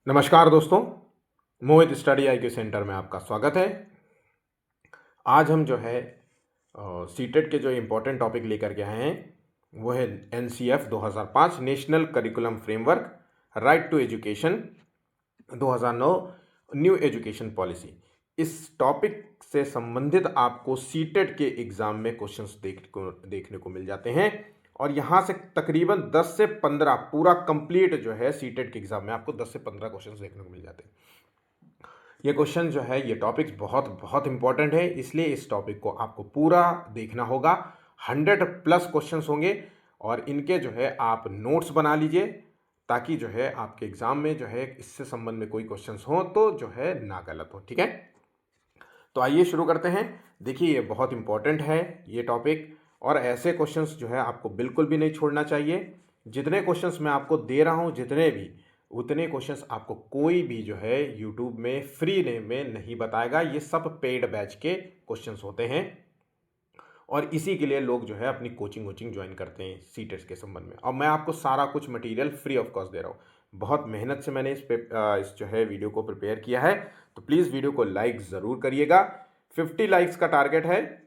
नमस्कार दोस्तों, मोहित स्टडी आई के सेंटर में आपका स्वागत है। आज हम जो है सीटेट के जो इम्पोर्टेंट टॉपिक लेकर के आए हैं वो है NCF 2005 national curriculum framework, right to education 2009 new education policy. इस टॉपिक से संबंधित आपको सीटेट के एग्ज़ाम में क्वेश्चंस देखने को मिल जाते हैं और यहाँ से तकरीबन 10 से 15 पूरा कंप्लीट जो है सीटेट के एग्ज़ाम में आपको 10 से 15 क्वेश्चंस देखने को मिल जाते हैं। ये क्वेश्चन जो है ये टॉपिक्स बहुत बहुत इंपॉर्टेंट है, इसलिए इस टॉपिक को आपको पूरा देखना होगा। 100+ क्वेश्चंस होंगे और इनके जो है आप नोट्स बना लीजिए ताकि जो है आपके एग्ज़ाम में जो है इससे संबंध में कोई क्वेश्चंस हो तो जो है ना गलत हो। ठीक है, तो आइए शुरू करते हैं। देखिए ये बहुत इंपॉर्टेंट है ये टॉपिक और ऐसे क्वेश्चंस जो है आपको बिल्कुल भी नहीं छोड़ना चाहिए। जितने क्वेश्चंस मैं आपको दे रहा हूँ जितने भी, उतने क्वेश्चंस आपको कोई भी जो है यूट्यूब में फ्री में नहीं बताएगा। ये सब पेड बैच के क्वेश्चंस होते हैं और इसी के लिए लोग जो है अपनी कोचिंग ज्वाइन करते हैं सीटेट्स के संबंध में। और मैं आपको सारा कुछ मटेरियल फ्री ऑफ कॉस्ट दे रहा हूँ। बहुत मेहनत से मैंने इस जो है वीडियो को प्रिपेयर किया है, तो प्लीज़ वीडियो को लाइक ज़रूर करिएगा। 50 लाइक्स का टारगेट है।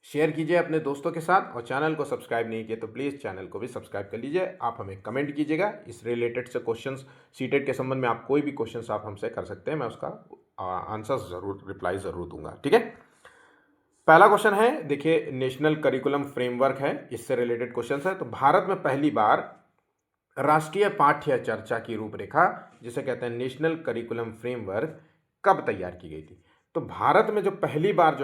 शेयर कीजिए अपने दोस्तों के साथ और चैनल को सब्सक्राइब नहीं किया तो प्लीज़ चैनल को भी सब्सक्राइब कर लीजिए। आप हमें कमेंट कीजिएगा इस रिलेटेड से क्वेश्चंस, सीटेट के संबंध में आप कोई भी क्वेश्चंस आप हमसे कर सकते हैं, मैं उसका आंसर ज़रूर, रिप्लाई ज़रूर दूंगा। ठीक है, पहला क्वेश्चन है, देखिए नेशनल करिकुलम फ्रेमवर्क है, इससे रिलेटेड क्वेश्चन है। तो भारत में पहली बार राष्ट्रीय पाठ्य चर्चा की रूपरेखा, जिसे कहते हैं नेशनल करिकुलम फ्रेमवर्क, कब तैयार की गई थी? तो भारत में जो पहली बार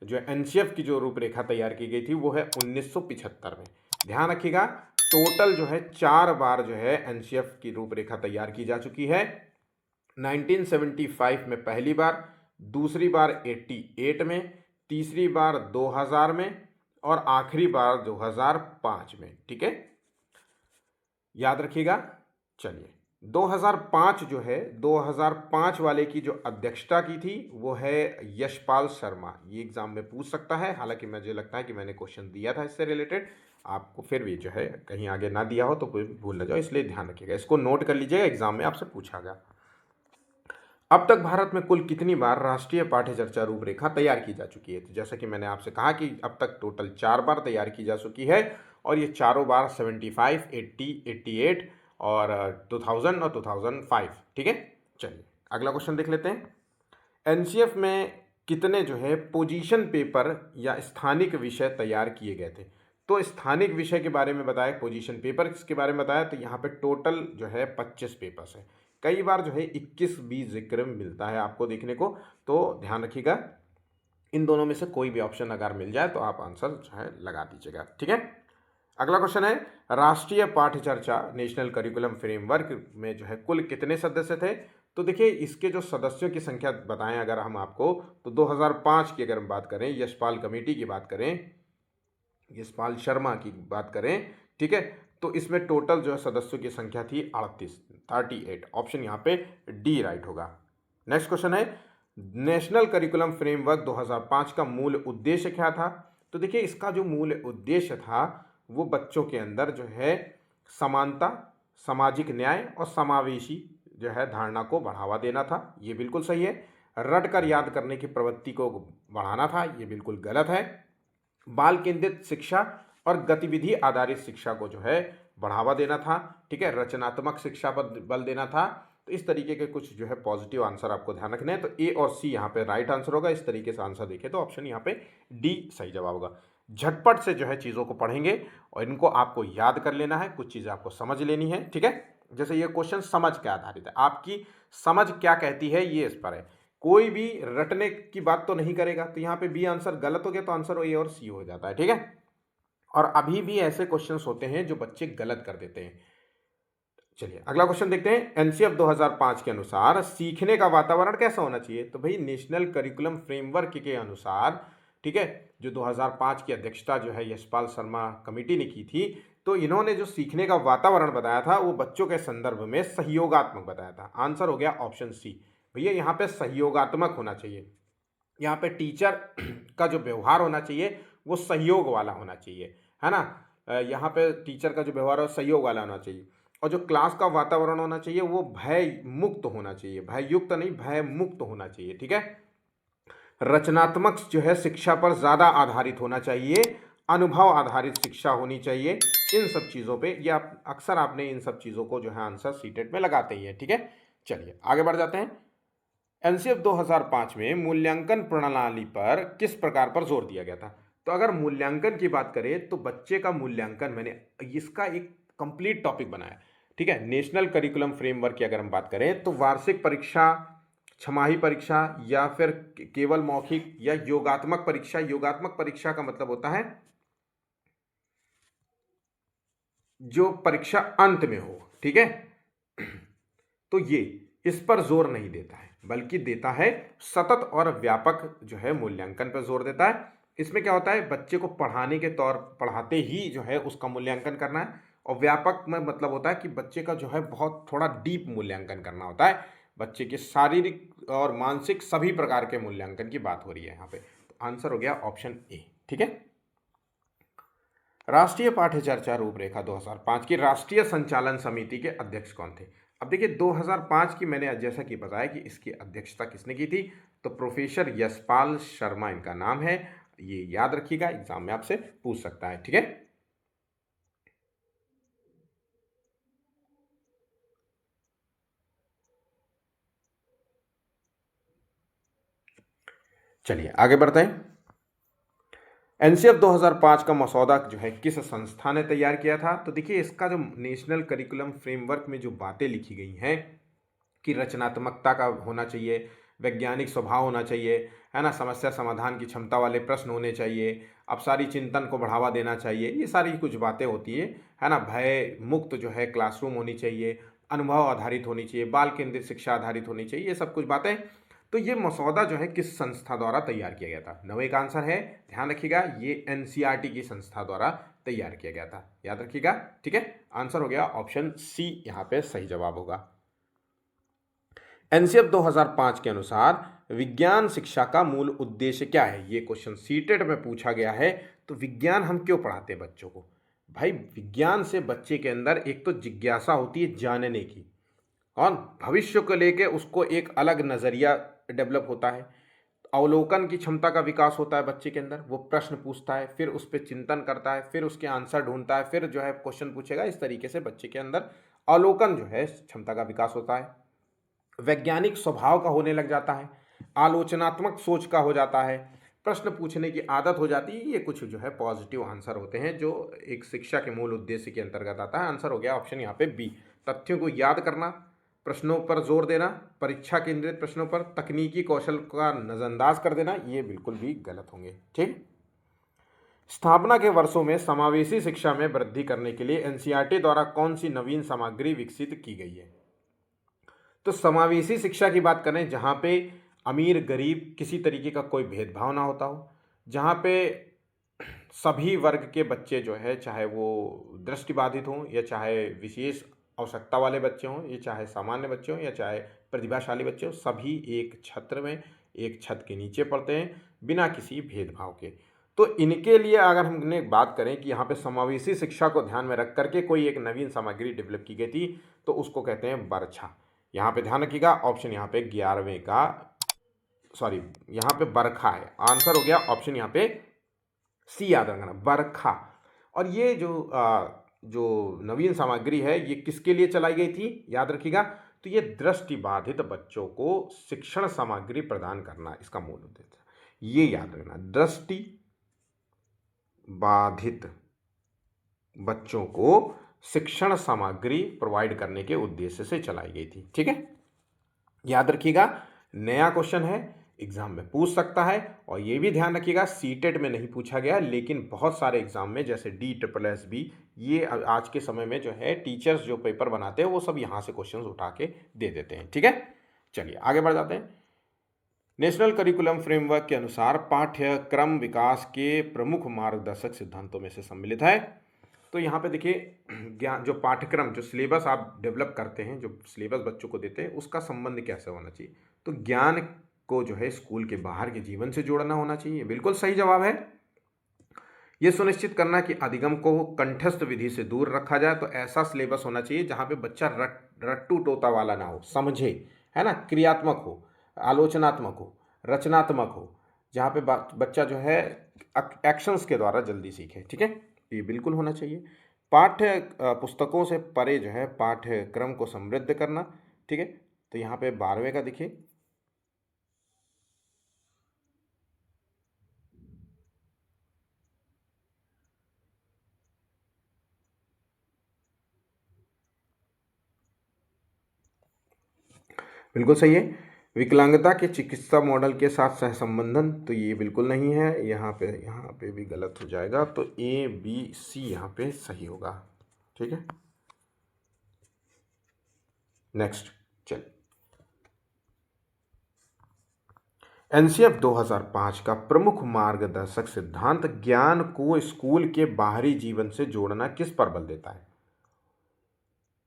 जो एनसीएफ की जो रूपरेखा तैयार की गई थी वो है 1975 में। ध्यान रखिएगा, टोटल जो है 4 बार जो है एनसीएफ की रूपरेखा तैयार की जा चुकी है। 1975 में पहली बार, दूसरी बार 88 में, तीसरी बार 2000 में और आखिरी बार 2005 में। ठीक है, याद रखिएगा। चलिए 2005 जो है, 2005 वाले की जो अध्यक्षता की थी वो है यशपाल शर्मा। ये एग्जाम में पूछ सकता है, हालांकि मुझे लगता है कि मैंने क्वेश्चन दिया था इससे रिलेटेड, आपको फिर भी जो है कहीं आगे ना दिया हो तो कोई भूल ना जाओ, इसलिए ध्यान रखिएगा, इसको नोट कर लीजिएगा, एग्जाम में आपसे पूछा गया। अब तक भारत में कुल कितनी बार राष्ट्रीय पाठ्य चर्चा रूपरेखा तैयार की जा चुकी है? तो जैसा कि मैंने आपसे कहा कि अब तक टोटल 4 बार तैयार की जा चुकी है और ये चारों बार 75, 80, 88 और 2000 और 2005। ठीक है, चलिए अगला क्वेश्चन देख लेते हैं। एनसीएफ में कितने जो है पोजीशन पेपर या स्थानिक विषय तैयार किए गए थे? तो स्थानिक विषय के बारे में बताया, पोजीशन पेपर के बारे में बताया, तो यहाँ पे टोटल जो है 25 पेपर्स है। कई बार जो है 21 भी जिक्र मिलता है आपको देखने को, तो ध्यान रखिएगा इन दोनों में से कोई भी ऑप्शन अगर मिल जाए तो आप आंसर जो है लगा दीजिएगा। ठीक है, अगला क्वेश्चन है, राष्ट्रीय पाठ्य चर्चा नेशनल करिकुलम फ्रेमवर्क में जो है कुल कितने सदस्य थे? तो देखिए इसके जो सदस्यों की संख्या बताएं अगर हम आपको, तो 2005 की अगर हम बात करें, यशपाल कमेटी की बात करें, यशपाल शर्मा की बात करें, ठीक है, तो इसमें टोटल जो है सदस्यों की संख्या थी 38। ऑप्शन यहाँ पे डी राइट होगा। नेक्स्ट क्वेश्चन है, नेशनल करिकुलम फ्रेमवर्क 2005 का मूल उद्देश्य क्या था? तो देखिए इसका जो मूल उद्देश्य था वो बच्चों के अंदर जो है समानता, सामाजिक न्याय और समावेशी जो है धारणा को बढ़ावा देना था। ये बिल्कुल सही है। रट कर याद करने की प्रवृत्ति को बढ़ाना था, ये बिल्कुल गलत है। बाल केंद्रित शिक्षा और गतिविधि आधारित शिक्षा को जो है बढ़ावा देना था। ठीक है, रचनात्मक शिक्षा पर बल देना था। तो इस तरीके के कुछ जो है पॉजिटिव आंसर आपको ध्यान रखने हैं। तो ए और सी यहाँ पे राइट आंसर होगा। इस तरीके से आंसर देखें तो ऑप्शन यहाँ पे डी सही जवाब होगा। झटपट से जो है चीज़ों को पढ़ेंगे और इनको आपको याद कर लेना है, कुछ चीज़ें आपको समझ लेनी है। ठीक है, जैसे ये क्वेश्चन समझ के आधारित है, आपकी समझ क्या कहती है ये इस पर है, कोई भी रटने की बात तो नहीं करेगा। तो यहाँ पे बी आंसर गलत हो गया तो आंसर ए और सी हो जाता है। ठीक है, और अभी भी ऐसे क्वेश्चंस होते हैं जो बच्चे गलत कर देते हैं। चलिए अगला क्वेश्चन देखते हैं। एनसीएफ 2005 के अनुसार सीखने का वातावरण कैसा होना चाहिए? तो भाई नेशनल करिकुलम फ्रेमवर्क के अनुसार, ठीक है, जो 2005 की अध्यक्षता जो है यशपाल शर्मा कमेटी ने की थी, तो इन्होंने जो सीखने का वातावरण बताया था वो बच्चों के संदर्भ में सहयोगात्मक बताया था। आंसर हो गया ऑप्शन सी। भैया यहाँ पे सहयोगात्मक होना चाहिए, यहाँ पे टीचर का जो व्यवहार होना चाहिए वो सहयोग वाला होना चाहिए, है ना। यहाँ पे टीचर का जो व्यवहार है सहयोग वाला होना चाहिए। और जो क्लास का वातावरण होना चाहिए वो भय मुक्त होना चाहिए, भय युक्त नहीं, भय मुक्त होना चाहिए। ठीक है। रचनात्मक जो है शिक्षा पर ज़्यादा आधारित होना चाहिए, अनुभव आधारित शिक्षा होनी चाहिए। इन सब चीज़ों पे ये आप अक्सर आपने इन सब चीज़ों को जो है आंसर सीटेट में लगाते ही है। ठीक है। चलिए आगे बढ़ जाते हैं। एनसीएफ 2005 में मूल्यांकन प्रणाली पर किस प्रकार पर जोर दिया गया था? तो अगर मूल्यांकन की बात करें तो बच्चे का मूल्यांकन, मैंने इसका एक कंप्लीट टॉपिक बनाया। ठीक है। नेशनल करिकुलम फ्रेमवर्क की अगर हम बात करें तो वार्षिक परीक्षा, छमाही परीक्षा, या फिर केवल मौखिक, या योगात्मक परीक्षा। योगात्मक परीक्षा का मतलब होता है जो परीक्षा अंत में हो। ठीक है। तो ये इस पर जोर नहीं देता है, बल्कि देता है सतत और व्यापक जो है मूल्यांकन पर जोर देता है। इसमें क्या होता है, बच्चे को पढ़ाने के तौर पढ़ाते ही जो है उसका मूल्यांकन करना है। और व्यापक में मतलब होता है कि बच्चे का जो है बहुत थोड़ा डीप मूल्यांकन करना होता है। बच्चे के शारीरिक और मानसिक सभी प्रकार के मूल्यांकन की बात हो रही है यहाँ पे। तो आंसर हो गया ऑप्शन ए। ठीक है। राष्ट्रीय पाठ्य चर्चा रूपरेखा 2005 की राष्ट्रीय संचालन समिति के अध्यक्ष कौन थे? अब देखिए 2005 की मैंने जैसा कि बताया कि इसकी अध्यक्षता किसने की थी, तो प्रोफेसर यशपाल शर्मा इनका नाम है। ये याद रखिएगा, एग्जाम में आपसे पूछ सकता है। ठीक है। चलिए आगे बढ़ते हैं। एनसीएफ 2005 का मसौदा जो है किस संस्था ने तैयार किया था? तो देखिए इसका जो नेशनल करिकुलम फ्रेमवर्क में जो बातें लिखी गई हैं कि रचनात्मकता का होना चाहिए, वैज्ञानिक स्वभाव होना चाहिए, है ना, समस्या समाधान की क्षमता वाले प्रश्न होने चाहिए, अपसारी चिंतन को बढ़ावा देना चाहिए, ये सारी कुछ बातें होती है ना। भय मुक्त जो है क्लासरूम होनी चाहिए, अनुभव आधारित होनी चाहिए, बाल केंद्रित शिक्षा आधारित होनी चाहिए, ये सब कुछ बातें। तो ये मसौदा जो है किस संस्था द्वारा तैयार किया गया था? नवे का आंसर है, ध्यान रखिएगा, ये एनसीईआरटी की संस्था द्वारा तैयार किया गया था, याद रखिएगा। ठीक है। आंसर हो गया ऑप्शन सी, यहाँ पे सही जवाब होगा। एनसीएफ 2005 के अनुसार विज्ञान शिक्षा का मूल उद्देश्य क्या है? ये क्वेश्चन सीटेट में पूछा गया है। तो विज्ञान हम क्यों पढ़ाते हैं बच्चों को? भाई विज्ञान से बच्चे के अंदर एक तो जिज्ञासा होती है जानने की, और भविष्य को लेके उसको एक अलग नज़रिया डेवलप होता है। अवलोकन की क्षमता का विकास होता है बच्चे के अंदर, वो प्रश्न पूछता है, फिर उस पर चिंतन करता है, फिर उसके आंसर ढूंढता है, फिर जो है क्वेश्चन पूछेगा। इस तरीके से बच्चे के अंदर अवलोकन जो है क्षमता का विकास होता है, वैज्ञानिक स्वभाव का होने लग जाता है, आलोचनात्मक सोच का हो जाता है, प्रश्न पूछने की आदत हो जाती है। ये कुछ जो है पॉजिटिव आंसर होते हैं जो एक शिक्षा के मूल उद्देश्य के अंतर्गत आता है। आंसर हो गया ऑप्शन यहाँ पे बी। तथ्यों को याद करना, प्रश्नों पर जोर देना, परीक्षा केंद्रित प्रश्नों पर, तकनीकी कौशल का नज़रअंदाज कर देना, ये बिल्कुल भी गलत होंगे। ठीक। स्थापना के वर्षों में समावेशी शिक्षा में वृद्धि करने के लिए एनसीईआरटी द्वारा कौन सी नवीन सामग्री विकसित की गई है? तो समावेशी शिक्षा की बात करें जहाँ पे अमीर गरीब किसी तरीके का कोई भेदभाव ना होता हो, जहाँ पे सभी वर्ग के बच्चे जो है, चाहे वो दृष्टिबाधित हों या चाहे विशेष आवश्यकता वाले बच्चे हों, या चाहे सामान्य बच्चे हों, या चाहे प्रतिभाशाली बच्चे हों, सभी एक छत्र में, एक छत के नीचे पढ़ते हैं बिना किसी भेदभाव के। तो इनके लिए अगर हमने बात करें कि यहाँ पे समावेशी शिक्षा को ध्यान में रख करके कोई एक नवीन सामग्री डेवलप की गई थी, तो उसको कहते हैं बरछा। यहाँ पे ध्यान रखिएगा, ऑप्शन यहाँ पे 11वें का, सॉरी यहाँ पे बरखा है। आंसर हो गया ऑप्शन यहाँ पे सी, याद रखना, बरखा। और ये जो नवीन सामग्री है ये किसके लिए चलाई गई थी, याद रखिएगा, तो ये दृष्टिबाधित बच्चों को शिक्षण सामग्री प्रदान करना इसका मूल उद्देश्य है। ये याद रखना, दृष्टि बाधित बच्चों को शिक्षण सामग्री प्रोवाइड करने के उद्देश्य से चलाई गई थी। ठीक है। याद रखिएगा, नया क्वेश्चन है, एग्जाम में पूछ सकता है। और ये भी ध्यान रखिएगा सीटेट में नहीं पूछा गया, लेकिन बहुत सारे एग्जाम में जैसे DSSB, ये आज के समय में जो है टीचर्स जो पेपर बनाते हैं वो सब यहाँ से क्वेश्चंस उठा के दे देते हैं। ठीक है। चलिए आगे बढ़ जाते हैं। नेशनल करिकुलम फ्रेमवर्क के अनुसार पाठ्यक्रम विकास के प्रमुख मार्गदर्शक सिद्धांतों में से सम्मिलित है। तो यहाँ पे देखिए, ज्ञान जो पाठ्यक्रम, जो सिलेबस आप डेवलप करते हैं, जो सिलेबस बच्चों को देते हैं, उसका संबंध कैसे होना चाहिए? तो ज्ञान को जो है स्कूल के बाहर के जीवन से जोड़ना होना चाहिए, बिल्कुल सही जवाब है। ये सुनिश्चित करना कि अधिगम को कंठस्थ विधि से दूर रखा जाए। तो ऐसा सिलेबस होना चाहिए जहाँ पे बच्चा रट्टू तोता वाला ना हो, समझे, है ना, क्रियात्मक हो, आलोचनात्मक हो, रचनात्मक हो, जहाँ पे बच्चा जो है एक्शंस के द्वारा जल्दी सीखे। ठीक है, ये बिल्कुल होना चाहिए। पाठ्य पुस्तकों से परे जो है पाठ्यक्रम को समृद्ध करना। ठीक है, तो यहाँ पे 12वें का देखिए, बिल्कुल सही है। विकलांगता के चिकित्सा मॉडल के साथ सहसंबंधन, तो ये बिल्कुल नहीं है। यहाँ पे भी गलत हो जाएगा, तो ए बी सी यहाँ पे सही होगा। ठीक है, नेक्स्ट चल। एनसीएफ 2005 का प्रमुख मार्गदर्शक सिद्धांत ज्ञान को स्कूल के बाहरी जीवन से जोड़ना किस पर बल देता है?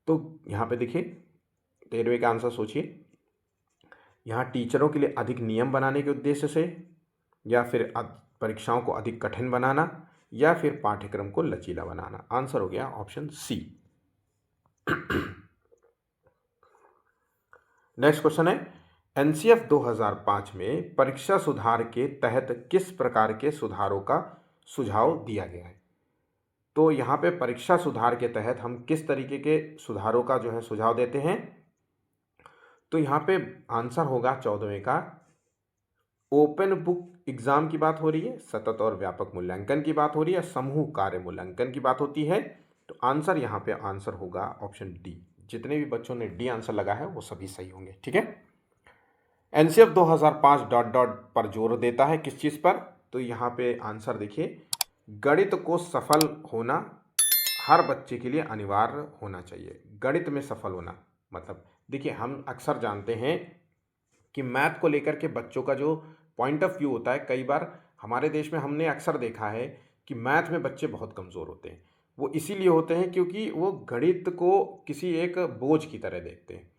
तो यहाँ पे देखिए 13वें का आंसर सोचिए। यहाँ टीचरों के लिए अधिक नियम बनाने के उद्देश्य से, या फिर परीक्षाओं को अधिक कठिन बनाना, या फिर पाठ्यक्रम को लचीला बनाना। आंसर हो गया ऑप्शन सी। नेक्स्ट क्वेश्चन है, एनसीएफ 2005 में परीक्षा सुधार के तहत किस प्रकार के सुधारों का सुझाव दिया गया है? तो यहाँ पे परीक्षा सुधार के तहत हम किस तरीके के सुधारों का जो है सुझाव देते हैं? तो यहाँ पे आंसर होगा 14वें का, ओपन बुक एग्जाम की बात हो रही है, सतत और व्यापक मूल्यांकन की बात हो रही है, समूह कार्य मूल्यांकन की बात होती है। तो आंसर यहाँ पे आंसर होगा ऑप्शन डी। जितने भी बच्चों ने डी आंसर लगा है वो सभी सही होंगे। ठीक है, एनसीएफ 2005 डॉट डॉट पर जोर देता है किस चीज़ पर? तो यहाँ पे आंसर देखिए, गणित को सफल होना हर बच्चे के लिए अनिवार्य होना चाहिए। गणित में सफल होना मतलब, देखिए हम अक्सर जानते हैं कि मैथ को लेकर के बच्चों का जो पॉइंट ऑफ व्यू होता है, कई बार हमारे देश में हमने अक्सर देखा है कि मैथ में बच्चे बहुत कमज़ोर होते हैं। वो इसीलिए होते हैं क्योंकि वो गणित को किसी एक बोझ की तरह देखते हैं,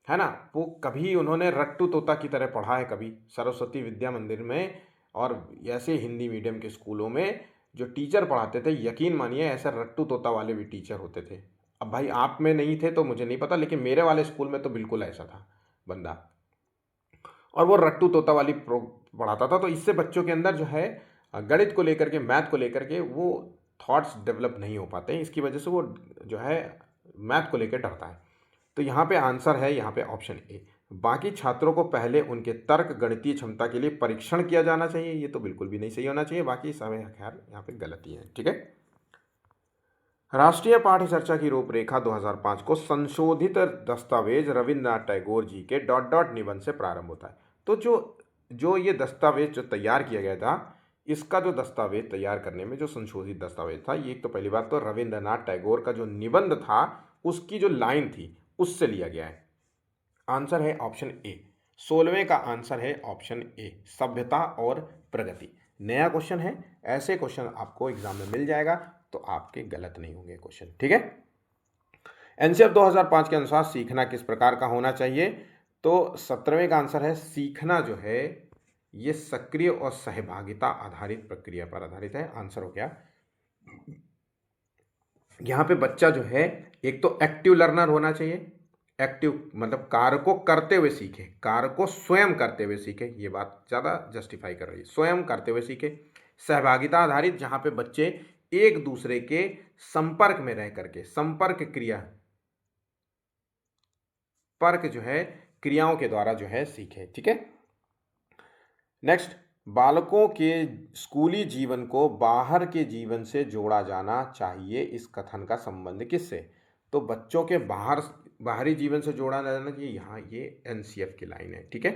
है ना। वो कभी उन्होंने रट्टू तोता की तरह पढ़ा है, कभी सरस्वती विद्या मंदिर में और ऐसे हिंदी मीडियम के स्कूलों में जो टीचर पढ़ाते थे, यकीन मानिए ऐसे रट्टू तोता वाले भी टीचर होते थे। अब भाई आप में नहीं थे तो मुझे नहीं पता, लेकिन मेरे वाले स्कूल में तो बिल्कुल ऐसा था बंदा, और वो रट्टू तोता वाली पढ़ाता था। तो इससे बच्चों के अंदर जो है गणित को लेकर के, मैथ को लेकर के वो थॉट्स डेवलप नहीं हो पाते हैं। इसकी वजह से वो जो है मैथ को लेकर डरता है। तो यहाँ पे आंसर है यहाँ पे ऑप्शन ए। बाकी छात्रों को पहले उनके तर्क गणितीय क्षमता के लिए परीक्षण किया जाना चाहिए, ये तो बिल्कुल भी नहीं सही होना चाहिए। बाकी समय खैर यहाँ पे गलती है। ठीक है, राष्ट्रीय पाठ्य चर्चा की रूपरेखा 2005 को संशोधित दस्तावेज रविन्द्रनाथ टैगोर जी के डॉट डॉट निबंध से प्रारंभ होता है। तो जो जो ये दस्तावेज जो तैयार किया गया था, इसका जो दस्तावेज तैयार करने में जो संशोधित दस्तावेज था, ये एक तो पहली बात तो रविन्द्रनाथ टैगोर का जो निबंध था उसकी जो लाइन थी उससे लिया गया है। आंसर है ऑप्शन ए। 16वें का आंसर है ऑप्शन ए, सभ्यता और प्रगति। नया क्वेश्चन है, ऐसे क्वेश्चन आपको एग्जाम में मिल जाएगा तो आपके गलत नहीं होंगे क्वेश्चन। ठीक है, एनसीएफ 2005 के अनुसार सीखना किस प्रकार का होना चाहिए? तो 17वें का आंसर है, सीखना जो है ये सक्रिय और सहभागिता आधारित प्रक्रिया पर आधारित है। आंसर हो गया, यहाँ पे बच्चा जो है एक तो एक्टिव लर्नर होना चाहिए। एक्टिव मतलब कार्य को करते हुए सीखे, कार्य को स्वयं करते हुए सीखे, ये बात ज़्यादा जस्टिफाई कर रही है, स्वयं करते हुए सीखे। सहभागिता आधारित, जहाँ पे बच्चे एक दूसरे के संपर्क में रह करके, संपर्क क्रिया पर्क जो है क्रियाओं के द्वारा जो है सीखे। ठीक है, नेक्स्ट, बालकों के स्कूली जीवन को बाहर के जीवन से जोड़ा जाना चाहिए, इस कथन का संबंध किससे? तो बच्चों के बाहरी जीवन से जोड़ा जाना चाहिए, यहाँ ये एनसीएफ की लाइन है। ठीक है,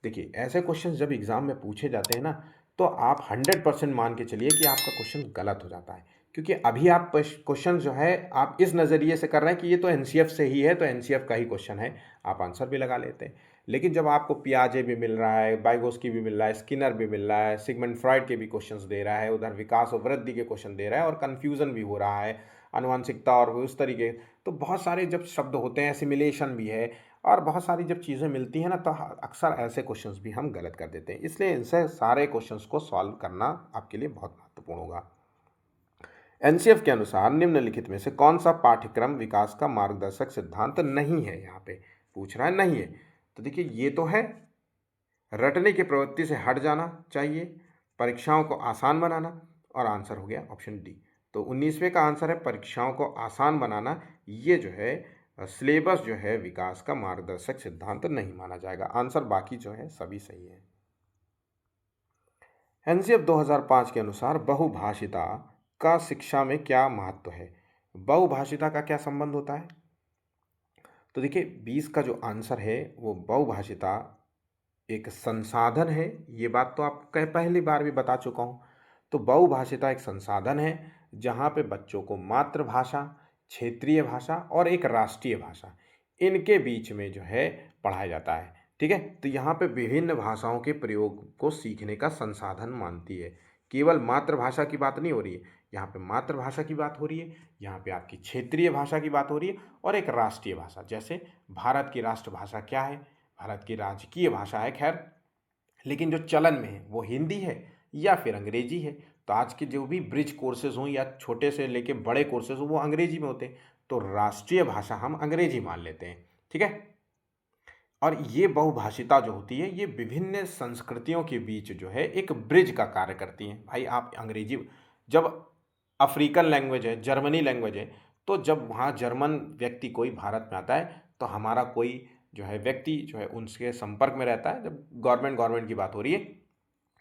देखिए ऐसे क्वेश्चन जब एग्जाम में पूछे जाते हैं ना, तो आप 100% मान के चलिए कि आपका क्वेश्चन गलत हो जाता है, क्योंकि अभी आप क्वेश्चन जो है आप इस नज़रिए से कर रहे हैं कि ये तो एनसीएफ से ही है, तो एनसीएफ का ही क्वेश्चन है, आप आंसर भी लगा लेते हैं। लेकिन जब आपको पियाजे भी मिल रहा है, बाइगोस्की भी मिल रहा है, स्किनर भी मिल रहा है, सिगमंड फ्रॉइड के भी क्वेश्चंस दे रहा है, उधर विकास और वृद्धि के क्वेश्चन दे रहा है, और कन्फ्यूज़न भी हो रहा है, आनुवंशिकता और उस तरीके, तो बहुत सारे जब शब्द होते हैं, सिमुलेशन भी है, और बहुत सारी जब चीज़ें मिलती हैं ना, तो अक्सर ऐसे क्वेश्चंस भी हम गलत कर देते हैं। इसलिए इनसे सारे क्वेश्चंस को सॉल्व करना आपके लिए बहुत महत्वपूर्ण होगा। एनसीएफ के अनुसार निम्नलिखित में से कौन सा पाठ्यक्रम विकास का मार्गदर्शक सिद्धांत नहीं है, यहाँ पे पूछ रहा है नहीं है। तो देखिए ये तो है, रटने की प्रवृत्ति से हट जाना चाहिए, परीक्षाओं को आसान बनाना, और आंसर हो गया ऑप्शन डी। तो 19वें का आंसर है परीक्षाओं को आसान बनाना। ये जो है सिलेबस जो है विकास का मार्गदर्शक सिद्धांत नहीं माना जाएगा। आंसर बाकी जो है सभी सही है। एनसीएफ 2005 के अनुसार बहुभाषिता का शिक्षा में क्या महत्व है? बहुभाषिता का क्या संबंध होता है? तो देखिए 20 का जो आंसर है वो बहुभाषिता एक संसाधन है। ये बात तो आपको पहली बार भी बता चुका हूँ। तो बहुभाषिता एक संसाधन है जहाँ पे बच्चों को मातृभाषा, क्षेत्रीय भाषा और एक राष्ट्रीय भाषा, इनके बीच में जो है पढ़ाया जाता है। ठीक है, तो यहाँ पे विभिन्न भाषाओं के प्रयोग को सीखने का संसाधन मानती है। केवल मातृभाषा की बात नहीं हो रही है, यहाँ पे मातृभाषा की बात हो रही है, यहाँ पे आपकी क्षेत्रीय भाषा की बात हो रही है, और एक राष्ट्रीय भाषा। जैसे भारत की राष्ट्रभाषा क्या है? भारत की राजकीय भाषा है खैर, लेकिन जो चलन में है वो हिंदी है या फिर अंग्रेजी है। तो आज के जो भी ब्रिज कोर्सेज हों या छोटे से लेके बड़े कोर्सेज हों वो अंग्रेजी में होते हैं, तो राष्ट्रीय भाषा हम अंग्रेजी मान लेते हैं। ठीक है, और ये बहुभाषिता जो होती है ये विभिन्न संस्कृतियों के बीच जो है एक ब्रिज का कार्य करती है। भाई आप अंग्रेजी, जब अफ्रीकन लैंग्वेज है, जर्मनी लैंग्वेज है, तो जब वहाँ जर्मन व्यक्ति कोई भारत में आता है तो हमारा कोई जो है व्यक्ति जो है उनके संपर्क में रहता है। जब गवर्नमेंट की बात हो रही है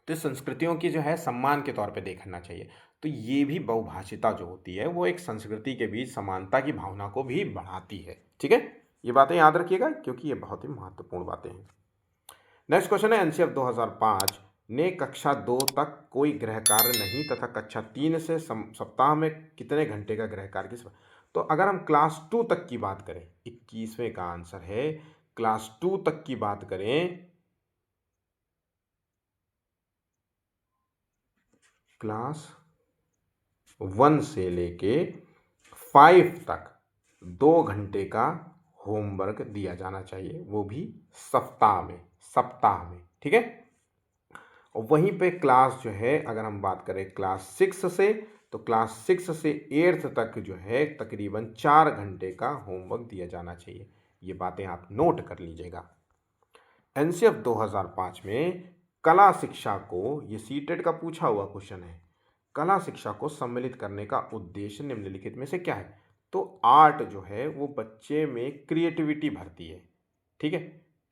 तो संस्कृतियों की जो है सम्मान के तौर पे देखना चाहिए। तो ये भी बहुभाषिता जो होती है वो एक संस्कृति के बीच समानता की भावना को भी बढ़ाती है। ठीक है, ये बातें याद रखिएगा क्योंकि ये बहुत ही महत्वपूर्ण बातें हैं। नेक्स्ट क्वेश्चन है, एनसीएफ 2005 ने कक्षा 2 तक कोई गृह कार्य नहीं तथा कक्षा 3 से सप्ताह में कितने घंटे का गृह कार्य किस। तो अगर हम क्लास 2 तक की बात करें, 21वें का आंसर है क्लास 2 तक की बात करें, क्लास 1 से लेके 5 तक 2 घंटे का होमवर्क दिया जाना चाहिए, वो भी सप्ताह में। ठीक है, और वहीं पे क्लास जो है अगर हम बात करें क्लास 6 से, तो क्लास 6 से 8th तक जो है तकरीबन 4 घंटे का होमवर्क दिया जाना चाहिए। ये बातें आप नोट कर लीजिएगा। एनसीएफ 2005 में कला शिक्षा को, ये सीटेट का पूछा हुआ क्वेश्चन है, कला शिक्षा को सम्मिलित करने का उद्देश्य निम्नलिखित में से क्या है? तो आर्ट जो है वो बच्चे में क्रिएटिविटी भरती है। ठीक है,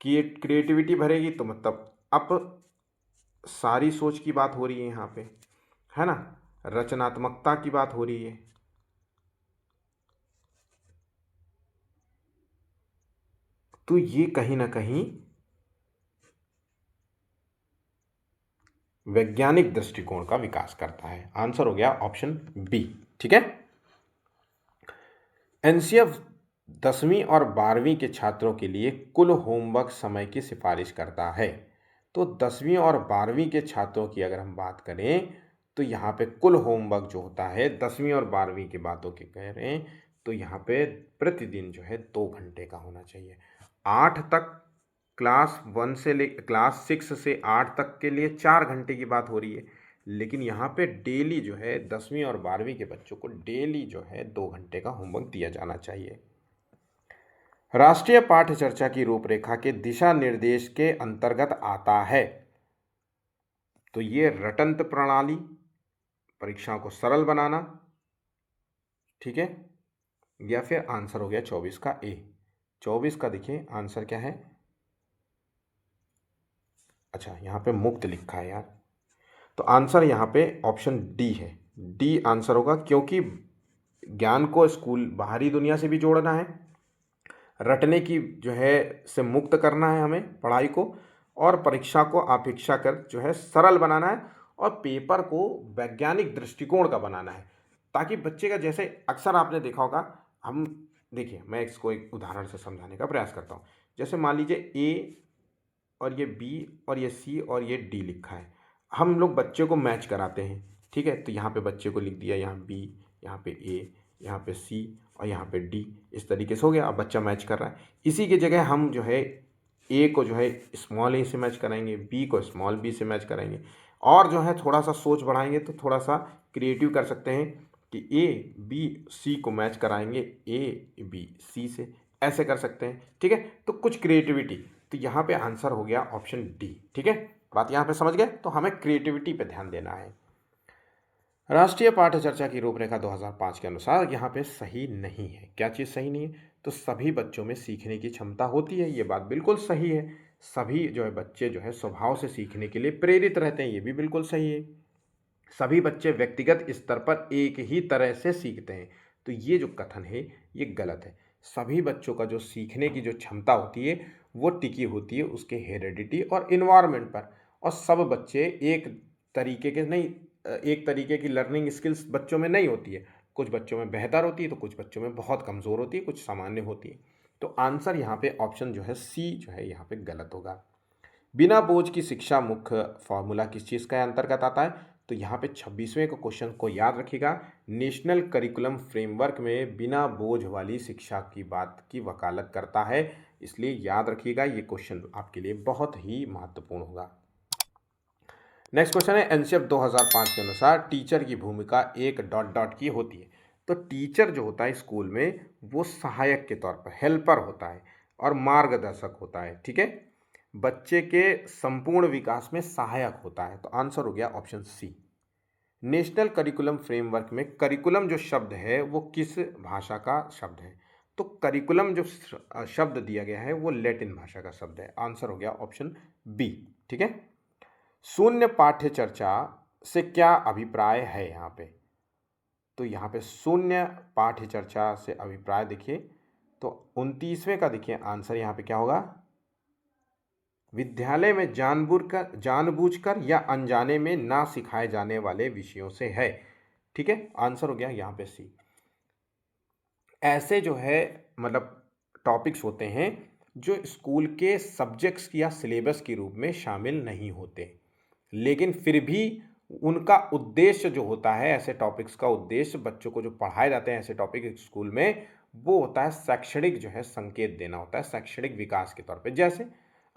क्रिएटिविटी भरेगी तो मतलब अब सारी सोच की बात हो रही है यहाँ पे, है ना, रचनात्मकता की बात हो रही है। तो ये कहीं ना कहीं वैज्ञानिक दृष्टिकोण का विकास करता है। आंसर हो गया ऑप्शन बी। ठीक है, एनसीएफ 10वीं और 12वीं के छात्रों के लिए कुल होमवर्क समय की सिफारिश करता है। तो 10वीं और 12वीं के छात्रों की अगर हम बात करें तो यहाँ पे कुल होमवर्क जो होता है 10वीं और 12वीं की बातों की कह रहे हैं, तो यहाँ पे प्रतिदिन जो है 2 घंटे का होना चाहिए। 8 तक क्लास 1 से ले क्लास 6 से 8 तक के लिए 4 घंटे की बात हो रही है, लेकिन यहाँ पे डेली जो है 10वीं और 12वीं के बच्चों को डेली जो है 2 घंटे का होमवर्क दिया जाना चाहिए। राष्ट्रीय पाठ्य चर्चा की रूपरेखा के दिशा निर्देश के अंतर्गत आता है। तो ये रटंत प्रणाली, परीक्षाओं को सरल बनाना, ठीक है, या फिर आंसर हो गया 24 का ए। 24 का देखिए आंसर क्या है, अच्छा यहाँ पे मुक्त लिखा है यार, तो आंसर यहाँ पे ऑप्शन डी है। डी आंसर होगा क्योंकि ज्ञान को स्कूल बाहरी दुनिया से भी जोड़ना है, रटने की जो है से मुक्त करना है हमें पढ़ाई को, और परीक्षा को अपेक्षाकृत जो है सरल बनाना है, और पेपर को वैज्ञानिक दृष्टिकोण का बनाना है, ताकि बच्चे का, जैसे अक्सर आपने देखा होगा, हम देखिए मैं इसको एक उदाहरण से समझाने का प्रयास करता हूँ। जैसे मान लीजिए ए और ये बी और ये सी और ये डी लिखा है, हम लोग बच्चे को मैच कराते हैं। ठीक है, तो यहाँ पे बच्चे को लिख दिया, यहाँ बी, यहाँ पे ए, यहाँ पे सी और यहाँ पे डी, इस तरीके से हो गया। अब बच्चा मैच कर रहा है, इसी की जगह हम जो है ए को जो है स्मॉल ए से मैच कराएंगे, बी को स्मॉल बी से मैच कराएंगे, और जो है थोड़ा सा सोच बढ़ाएंगे तो थोड़ा सा क्रिएटिव कर सकते हैं कि ए बी सी को मैच कराएंगे ए बी सी से, ऐसे कर सकते हैं। ठीक है, तो कुछ क्रिएटिविटी, तो यहाँ पे आंसर हो गया ऑप्शन डी। ठीक है, बात यहाँ पे समझ गए, तो हमें क्रिएटिविटी पे ध्यान देना है। राष्ट्रीय पाठ्य चर्चा की रूपरेखा 2005 के अनुसार यहाँ पे सही नहीं है। क्या चीज़ सही नहीं है? तो सभी बच्चों में सीखने की क्षमता होती है, ये बात बिल्कुल सही है। सभी जो है बच्चे जो है स्वभाव से सीखने के लिए प्रेरित रहते हैं, ये भी बिल्कुल सही है। सभी बच्चे व्यक्तिगत स्तर पर एक ही तरह से सीखते हैं, तो ये जो कथन है ये गलत है। सभी बच्चों का जो सीखने की जो क्षमता होती है वो टिकी होती है उसके हेरिडिटी और इन्वायरमेंट पर, और सब बच्चे एक तरीके के नहीं, एक तरीके की लर्निंग स्किल्स बच्चों में नहीं होती है। कुछ बच्चों में बेहतर होती है तो कुछ बच्चों में बहुत कमज़ोर होती है, कुछ सामान्य होती है। तो आंसर यहाँ पे ऑप्शन जो है सी जो है यहाँ पे गलत होगा। बिना बोझ की शिक्षा मुख्य फॉर्मूला किस चीज़ का अंतर्गत आता है? तो यहाँ पे 26वें को क्वेश्चन को याद रखिएगा। नेशनल करिकुलम फ्रेमवर्क में बिना बोझ वाली शिक्षा की बात की वकालत करता है, इसलिए याद रखिएगा ये क्वेश्चन आपके लिए बहुत ही महत्वपूर्ण होगा। नेक्स्ट क्वेश्चन है, एनसीएफ 2005 के अनुसार टीचर की भूमिका एक डॉट डॉट की होती है। तो टीचर जो होता है स्कूल में वो सहायक के तौर पर हेल्पर होता है और मार्गदर्शक होता है। ठीक है, बच्चे के संपूर्ण विकास में सहायक होता है, तो आंसर हो गया option C. National curriculum framework में करिकुलम जो शब्द है वो किस भाषा का शब्द है? तो करिकुलम जो शब्द दिया गया है वो लैटिन भाषा का शब्द है, आंसर हो गया ऑप्शन बी। ठीक है, शून्य पाठ्य चर्चा से क्या अभिप्राय है यहाँ पे? तो यहाँ पे शून्य पाठ्य चर्चा से अभिप्राय देखिए, तो 29वें का देखिए आंसर यहाँ पे क्या होगा? विद्यालय में जानबूझकर या अनजाने में ना सिखाए जाने वाले विषयों से है। ठीक है, आंसर हो गया यहाँ पे सी। ऐसे जो है मतलब टॉपिक्स होते हैं जो स्कूल के सब्जेक्ट्स या सिलेबस के रूप में शामिल नहीं होते, लेकिन फिर भी उनका उद्देश्य जो होता है, ऐसे टॉपिक्स का उद्देश्य बच्चों को जो पढ़ाए जाते हैं ऐसे टॉपिक स्कूल में, वो होता है शैक्षणिक जो है संकेत देना होता है, शैक्षणिक विकास के तौर पे। जैसे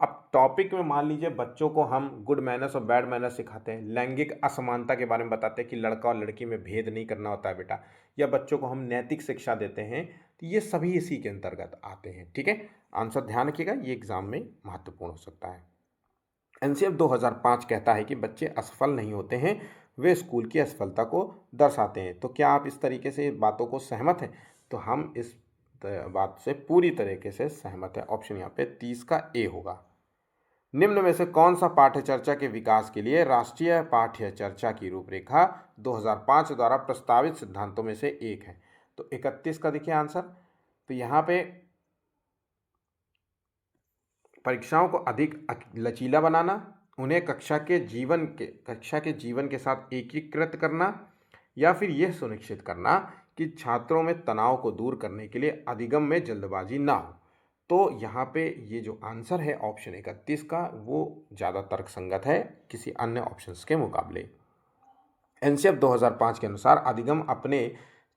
अब टॉपिक में मान लीजिए बच्चों को हम गुड मैनर्स और बैड मैनर्स सिखाते हैं, लैंगिक असमानता के बारे में बताते हैं कि लड़का और लड़की में भेद नहीं करना होता है बेटा, या बच्चों को हम नैतिक शिक्षा देते हैं, तो ये सभी इसी के अंतर्गत आते हैं। ठीक है, आंसर ध्यान रखिएगा, ये एग्जाम में महत्वपूर्ण हो सकता है। एनसीएफ 2005 कहता है कि बच्चे असफल नहीं होते हैं, वे स्कूल की असफलता को दर्शाते हैं। तो क्या आप इस तरीके से बातों को सहमत हैं? तो हम इस बात से पूरी तरीके से सहमत है। ऑप्शन यहाँ पे 30 का ए होगा। निम्न में से कौन सा पाठ्य चर्चा के विकास के लिए राष्ट्रीय पाठ्य चर्चा की रूपरेखा 2005 द्वारा प्रस्तावित सिद्धांतों में से एक है? तो 31 का देखिए आंसर। तो यहाँ पे परीक्षाओं को अधिक लचीला बनाना, उन्हें कक्षा के जीवन के साथ एकीकृत करना, या फिर यह सुनिश्चित करना कि छात्रों में तनाव को दूर करने के लिए अधिगम में जल्दबाजी ना हो। तो यहाँ पे ये जो आंसर है ऑप्शन 31 का वो ज़्यादा तर्कसंगत है किसी अन्य ऑप्शंस के मुकाबले। एनसीएफ 2005 के अनुसार अधिगम अपने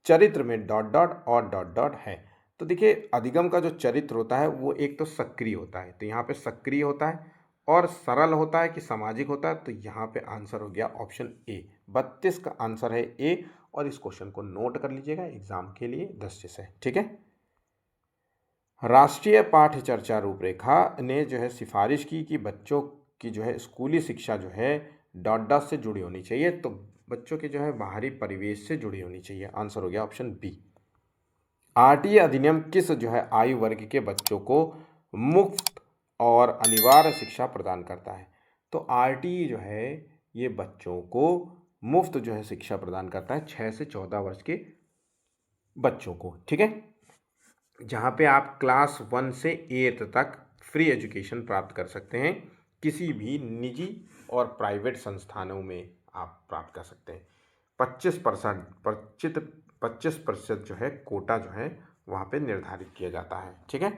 चरित्र में डॉट डॉट और डॉट डॉट है। तो देखिए अधिगम का जो चरित्र होता है वो एक तो सक्रिय होता है, तो यहाँ पे सक्रिय होता है, और सरल होता है कि सामाजिक होता है, तो यहाँ पे आंसर हो गया ऑप्शन ए। 32 का आंसर है ए, और इस क्वेश्चन को नोट कर लीजिएगा एग्जाम के लिए दृष्टि से। ठीक है, राष्ट्रीय पाठ्य चर्चा रूपरेखा ने जो है सिफारिश की कि बच्चों की जो है स्कूली शिक्षा जो है डॉट डॉट से जुड़ी होनी चाहिए, तो बच्चों के जो है बाहरी परिवेश से जुड़ी होनी चाहिए, आंसर हो गया ऑप्शन बी। आरटीए अधिनियम किस जो है आयु वर्ग के बच्चों को मुफ्त और अनिवार्य शिक्षा प्रदान करता है? तो आरटीई जो है ये बच्चों को मुफ्त जो है शिक्षा प्रदान करता है 6 से 14 वर्ष के बच्चों को। ठीक है, जहाँ पे आप क्लास 1 से 8 तक फ्री एजुकेशन प्राप्त कर सकते हैं, किसी भी निजी और प्राइवेट संस्थानों में आप प्राप्त कर सकते हैं। 25% जो है कोटा जो है वहाँ पे निर्धारित किया जाता है। ठीक है,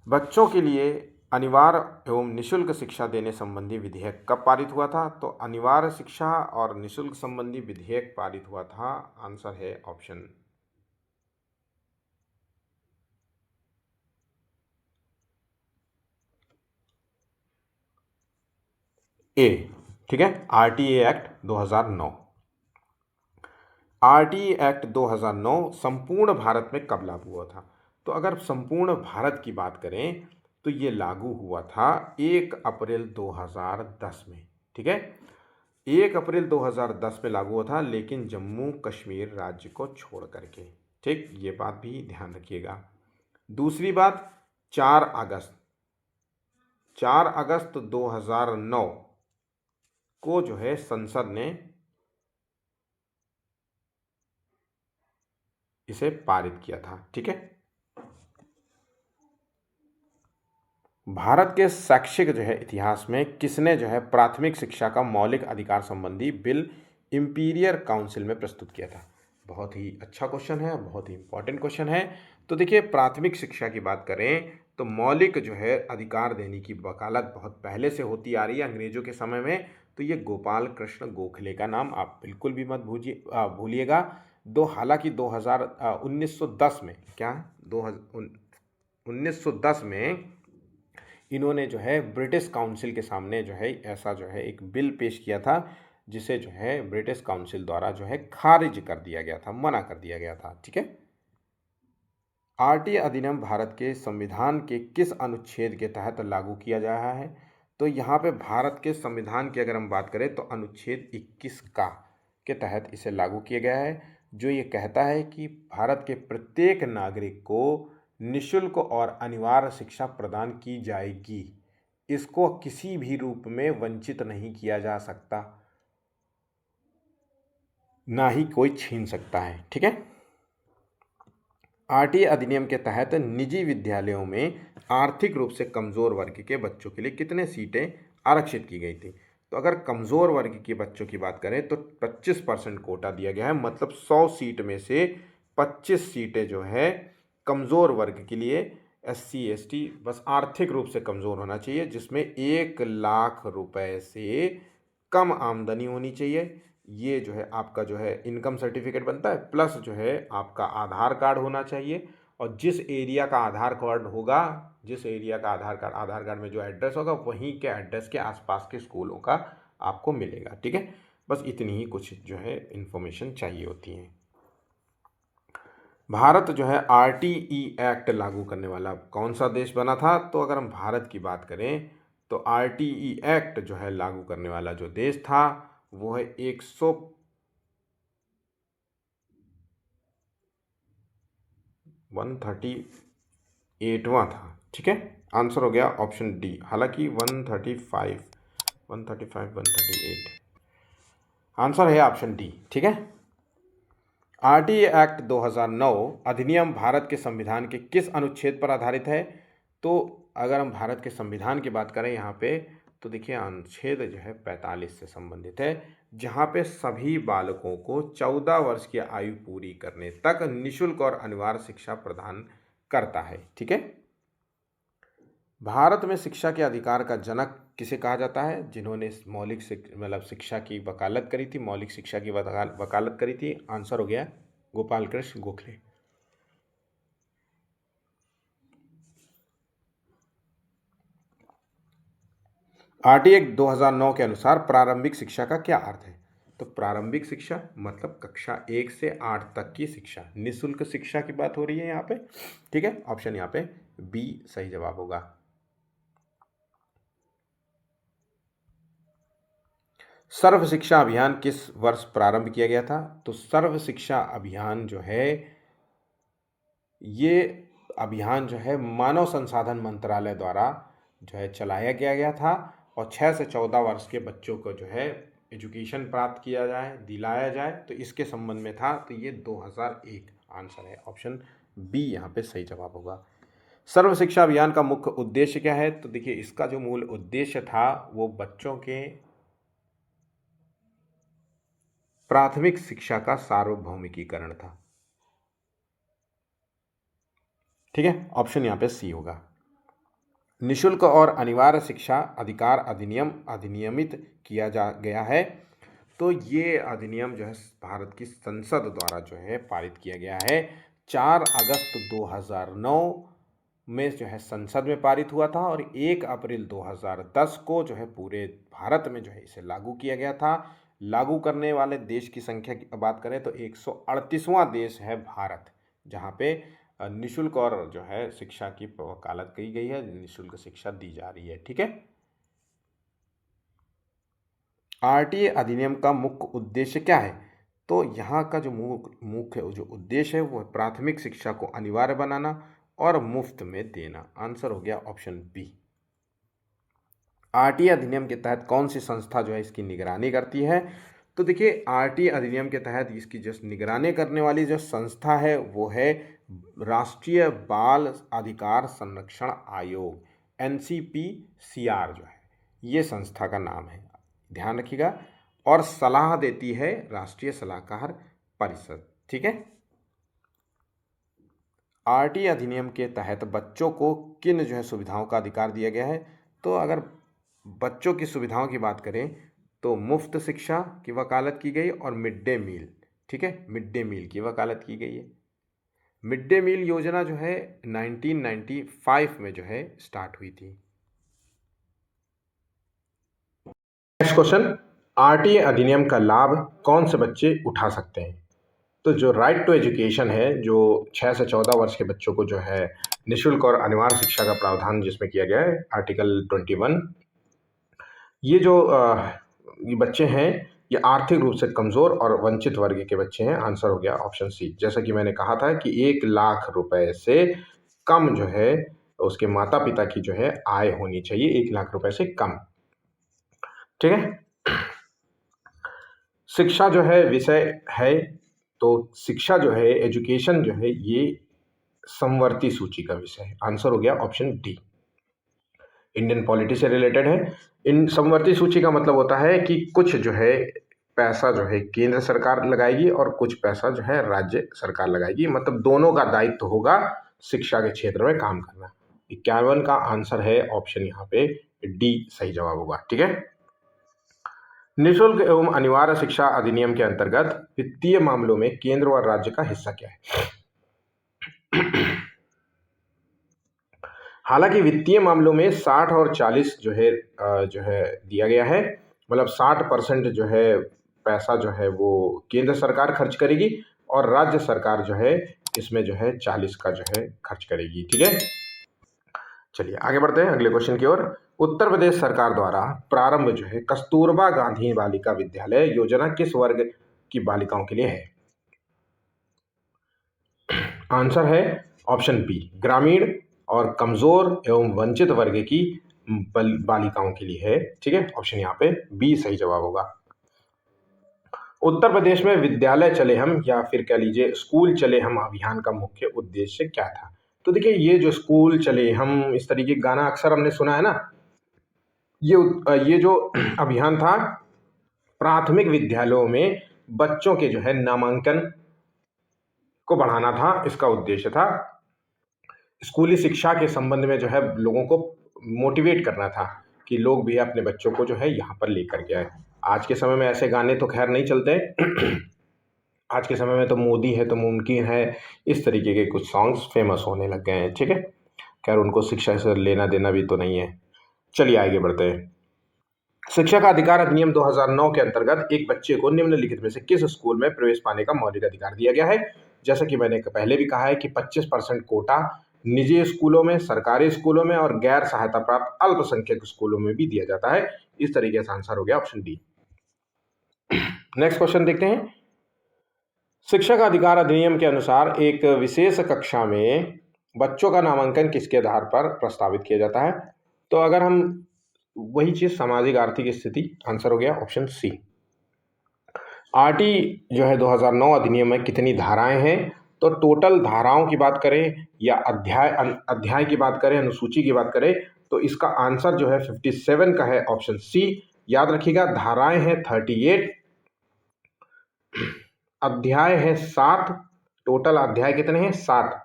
बच्चों के लिए अनिवार्य एवं निःशुल्क शिक्षा देने संबंधी विधेयक कब पारित हुआ था? तो अनिवार्य शिक्षा और निःशुल्क संबंधी विधेयक पारित हुआ था, आंसर है ऑप्शन ए। ठीक है, आरटीए एक्ट 2009। आरटी एक्ट 2009 संपूर्ण भारत में कब लागू हुआ था? तो अगर संपूर्ण भारत की बात करें तो ये लागू हुआ था 1 अप्रैल 2010 में। ठीक है, 1 अप्रैल 2010 में लागू हुआ था, लेकिन जम्मू कश्मीर राज्य को छोड़ करके। ठीक, ये बात भी ध्यान रखिएगा। दूसरी बात, 4 अगस्त 2009 को जो है संसद ने इसे पारित किया था। ठीक है, भारत के शैक्षिक जो है इतिहास में किसने जो है प्राथमिक शिक्षा का मौलिक अधिकार संबंधी बिल इंपीरियल काउंसिल में प्रस्तुत किया था? बहुत ही अच्छा क्वेश्चन है, बहुत ही इंपॉर्टेंट क्वेश्चन है। तो देखिए, प्राथमिक शिक्षा की बात करें तो मौलिक जो है अधिकार देने की वकालत बहुत पहले से होती आ रही है अंग्रेजों के समय में। तो ये गोपाल कृष्ण गोखले का नाम आप बिल्कुल भी मत भूलिएगा। हालांकि 1910 में, क्या 1910 में इन्होंने जो है ब्रिटिश काउंसिल के सामने जो है ऐसा जो है एक बिल पेश किया था, जिसे जो है ब्रिटिश काउंसिल द्वारा जो है खारिज कर दिया गया था, मना कर दिया गया था। ठीक है, आरटी अधिनियम भारत के संविधान के किस अनुच्छेद के तहत लागू किया जा रहा है? तो यहाँ पे भारत के संविधान की अगर हम बात करें तो अनुच्छेद 21 का के तहत इसे लागू किया गया है, जो ये कहता है कि भारत के प्रत्येक नागरिक को निःशुल्क और अनिवार्य शिक्षा प्रदान की जाएगी। इसको किसी भी रूप में वंचित नहीं किया जा सकता, ना ही कोई छीन सकता है। ठीक है, आरटीए अधिनियम के तहत निजी विद्यालयों में आर्थिक रूप से कमज़ोर वर्ग के बच्चों के लिए कितने सीटें आरक्षित की गई थी? तो अगर कमज़ोर वर्ग के बच्चों की बात करें तो 25% कोटा दिया गया है, मतलब 100 सीट में से 25 सीटें जो है कमज़ोर वर्ग के लिए, SC ST, बस आर्थिक रूप से कमज़ोर होना चाहिए, जिसमें 1 लाख रुपए से कम आमदनी होनी चाहिए। ये जो है आपका जो है इनकम सर्टिफिकेट बनता है, प्लस जो है आपका आधार कार्ड होना चाहिए। और जिस एरिया का आधार कार्ड होगा, जिस एरिया का आधार कार्ड में जो एड्रेस होगा, वहीं के एड्रेस के आसपास के स्कूलों का आपको मिलेगा। ठीक है, बस इतनी ही कुछ जो है इन्फॉर्मेशन चाहिए होती है। भारत जो है आरटीई एक्ट लागू करने वाला कौन सा देश बना था? तो अगर हम भारत की बात करें तो आरटीई एक्ट जो है लागू करने वाला जो देश था वो है 138वां था। ठीक है, आंसर हो गया ऑप्शन डी। हालांकि 135, 138 आंसर है ऑप्शन डी। ठीक है, आरटीए एक्ट 2009 अधिनियम भारत के संविधान के किस अनुच्छेद पर आधारित है? तो अगर हम भारत के संविधान की बात करें यहाँ पे तो देखिए अनुच्छेद जो है 45 से संबंधित है, जहाँ पे सभी बालकों को 14 वर्ष की आयु पूरी करने तक निःशुल्क और अनिवार्य शिक्षा प्रदान करता है। ठीक है, भारत में शिक्षा के अधिकार का जनक किसे कहा जाता है? जिन्होंने मौलिक मतलब शिक्षा की वकालत करी थी, मौलिक शिक्षा की वकालत करी थी। आंसर हो गया गोपाल कृष्ण गोखले। आरटीए 2009 के अनुसार प्रारंभिक शिक्षा का क्या अर्थ है? तो प्रारंभिक शिक्षा मतलब कक्षा 1 से 8 तक की शिक्षा, निःशुल्क शिक्षा की बात हो रही है यहाँ पे। ठीक है, ऑप्शन यहाँ पे बी सही जवाब होगा। सर्व शिक्षा अभियान किस वर्ष प्रारंभ किया गया था? तो सर्व शिक्षा अभियान जो है ये अभियान जो है मानव संसाधन मंत्रालय द्वारा जो है चलाया गया था, और 6 से 14 वर्ष के बच्चों को जो है एजुकेशन प्राप्त किया जाए, दिलाया जाए, तो इसके संबंध में था। तो ये 2001 आंसर है, ऑप्शन बी यहाँ पे सही जवाब होगा। सर्व शिक्षा अभियान का मुख्य उद्देश्य क्या है? तो देखिए इसका जो मूल उद्देश्य था वो बच्चों के प्राथमिक शिक्षा का सार्वभौमिकीकरण था। ठीक है, ऑप्शन यहाँ पे सी होगा। निःशुल्क और अनिवार्य शिक्षा अधिकार अधिनियम अधिनियमित किया जा गया है। तो ये अधिनियम जो है भारत की संसद द्वारा जो है पारित किया गया है। 4 अगस्त 2009 में जो है संसद में पारित हुआ था, और 1 अप्रैल 2010 को जो है पूरे भारत में जो है इसे लागू किया गया था। लागू करने वाले देश की संख्या की बात करें तो 138वां देश है भारत, जहाँ पे निःशुल्क और जो है शिक्षा की वकालत की गई है, निःशुल्क शिक्षा दी जा रही है। ठीक है। आरटीए अधिनियम का मुख्य उद्देश्य क्या है? तो यहाँ का जो मुख्य जो उद्देश्य है वो प्राथमिक शिक्षा को अनिवार्य बनाना और मुफ्त में देना। आंसर हो गया ऑप्शन बी। आरटीए अधिनियम के तहत कौन सी संस्था जो है इसकी निगरानी करती है? तो देखिए, आरटीए अधिनियम के तहत इसकी जो निगरानी करने वाली जो संस्था है वो है राष्ट्रीय बाल अधिकार संरक्षण आयोग, NCPCR जो है, ये संस्था का नाम है, ध्यान रखिएगा। और सलाह देती है राष्ट्रीय सलाहकार परिषद। ठीक है। आरटीए अधिनियम के तहत बच्चों को किन जो है सुविधाओं का अधिकार दिया गया है? तो अगर बच्चों की सुविधाओं की बात करें तो मुफ्त शिक्षा की वकालत की गई और मिड डे मील, ठीक है, मिड डे मील की वकालत की गई है। मिड डे मील योजना जो है 1995 में जो है स्टार्ट हुई थी। नेक्स्ट क्वेश्चन, आरटीए अधिनियम का लाभ कौन से बच्चे उठा सकते हैं? तो जो राइट टू एजुकेशन है, जो 6 से 14 वर्ष के बच्चों को जो है निःशुल्क और अनिवार्य शिक्षा का प्रावधान जिसमें किया गया है, आर्टिकल 21, ये जो ये बच्चे हैं ये आर्थिक रूप से कमज़ोर और वंचित वर्ग के बच्चे हैं। आंसर हो गया ऑप्शन सी। जैसा कि मैंने कहा था कि 1,00,000 रुपए से कम जो है उसके माता पिता की जो है आय होनी चाहिए, 1,00,000 रुपए से कम। ठीक है। शिक्षा जो है विषय है, तो शिक्षा जो है, एजुकेशन जो है, ये समवर्ती सूची का विषय है। आंसर हो गया ऑप्शन डी। इंडियन पॉलिटी से रिलेटेड है। इन समवर्ती सूची का मतलब होता है कि कुछ जो है पैसा जो है केंद्र सरकार लगाएगी और कुछ पैसा जो है राज्य सरकार लगाएगी, मतलब दोनों का दायित्व होगा शिक्षा के क्षेत्र में काम करना। 51 का आंसर है ऑप्शन यहाँ पे डी सही जवाब होगा। ठीक है। निःशुल्क एवं अनिवार्य शिक्षा अधिनियम के अंतर्गत वित्तीय मामलों में केंद्र और राज्य का हिस्सा क्या है? हालांकि वित्तीय मामलों में 60 और 40 जो है दिया गया है, मतलब 60% जो है पैसा जो है वो केंद्र सरकार खर्च करेगी और राज्य सरकार जो है इसमें जो है 40 का जो है खर्च करेगी। ठीक है। चलिए आगे बढ़ते हैं अगले क्वेश्चन की ओर। उत्तर प्रदेश सरकार द्वारा प्रारंभ जो है कस्तूरबा गांधी बालिका विद्यालय योजना किस वर्ग की बालिकाओं के लिए है? आंसर है ऑप्शन बी, ग्रामीण और कमजोर एवं वंचित वर्ग की बालिकाओं के लिए है। ठीक है, ऑप्शन यहाँ पे बी सही जवाब होगा। उत्तर प्रदेश में विद्यालय चले हम या फिर कह लीजिए स्कूल चले हम अभियान का मुख्य उद्देश्य क्या था? तो देखिए, ये जो स्कूल चले हम, इस तरीके का गाना अक्सर हमने सुना है ना। ये जो अभियान था प्राथमिक विद्यालयों में बच्चों के जो है नामांकन को बढ़ाना था, इसका उद्देश्य था। स्कूली शिक्षा के संबंध में जो है लोगों को मोटिवेट करना था कि लोग भी अपने बच्चों को जो है यहाँ पर लेकर के आए। आज के समय में ऐसे गाने तो खैर नहीं चलते। आज के समय में तो मोदी है तो मुमकिन है, इस तरीके के कुछ सॉन्ग्स फेमस होने लग गए हैं। ठीक है, खैर उनको शिक्षा से लेना देना भी तो नहीं है। चलिए आगे बढ़ते हैं। शिक्षा का अधिकार अधिनियम 2009 के अंतर्गत एक बच्चे को निम्नलिखित में से किस स्कूल में प्रवेश पाने का मौलिक अधिकार दिया गया है? जैसा कि मैंने पहले भी कहा है कि 25% कोटा निजी स्कूलों में, सरकारी स्कूलों में और गैर सहायता प्राप्त अल्पसंख्यक स्कूलों में भी दिया जाता है। इस तरीके से आंसर हो गया ऑप्शन डी। नेक्स्ट क्वेश्चन देखते हैं। शिक्षा का अधिकार अधिनियम के अनुसार एक विशेष कक्षा में बच्चों का नामांकन किसके आधार पर प्रस्तावित किया जाता है? तो अगर हम वही चीज सामाजिक आर्थिक स्थिति, आंसर हो गया ऑप्शन सी। आरटी जो है 2009 अधिनियम में कितनी धाराएं हैं? तो टोटल धाराओं की बात करें या अध्याय की बात करें, अनुसूची की बात करें, तो इसका आंसर जो है 57 का है, ऑप्शन सी। याद रखिएगा, धाराएं हैं 38, अध्याय है 7, टोटल अध्याय कितने हैं 7,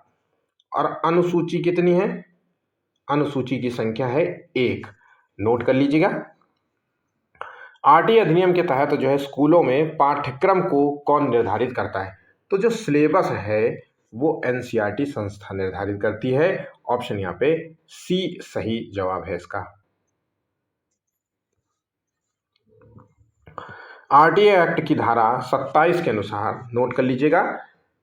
और अनुसूची कितनी है? अनुसूची की संख्या है 1। नोट कर लीजिएगा। आरटी अधिनियम के तहत जो है स्कूलों में पाठ्यक्रम को कौन निर्धारित करता है? तो जो सिलेबस है वो एनसीईआरटी संस्था निर्धारित करती है। ऑप्शन यहाँ पे सी सही जवाब है इसका। आरटीए एक्ट की धारा 27 के अनुसार नोट कर लीजिएगा,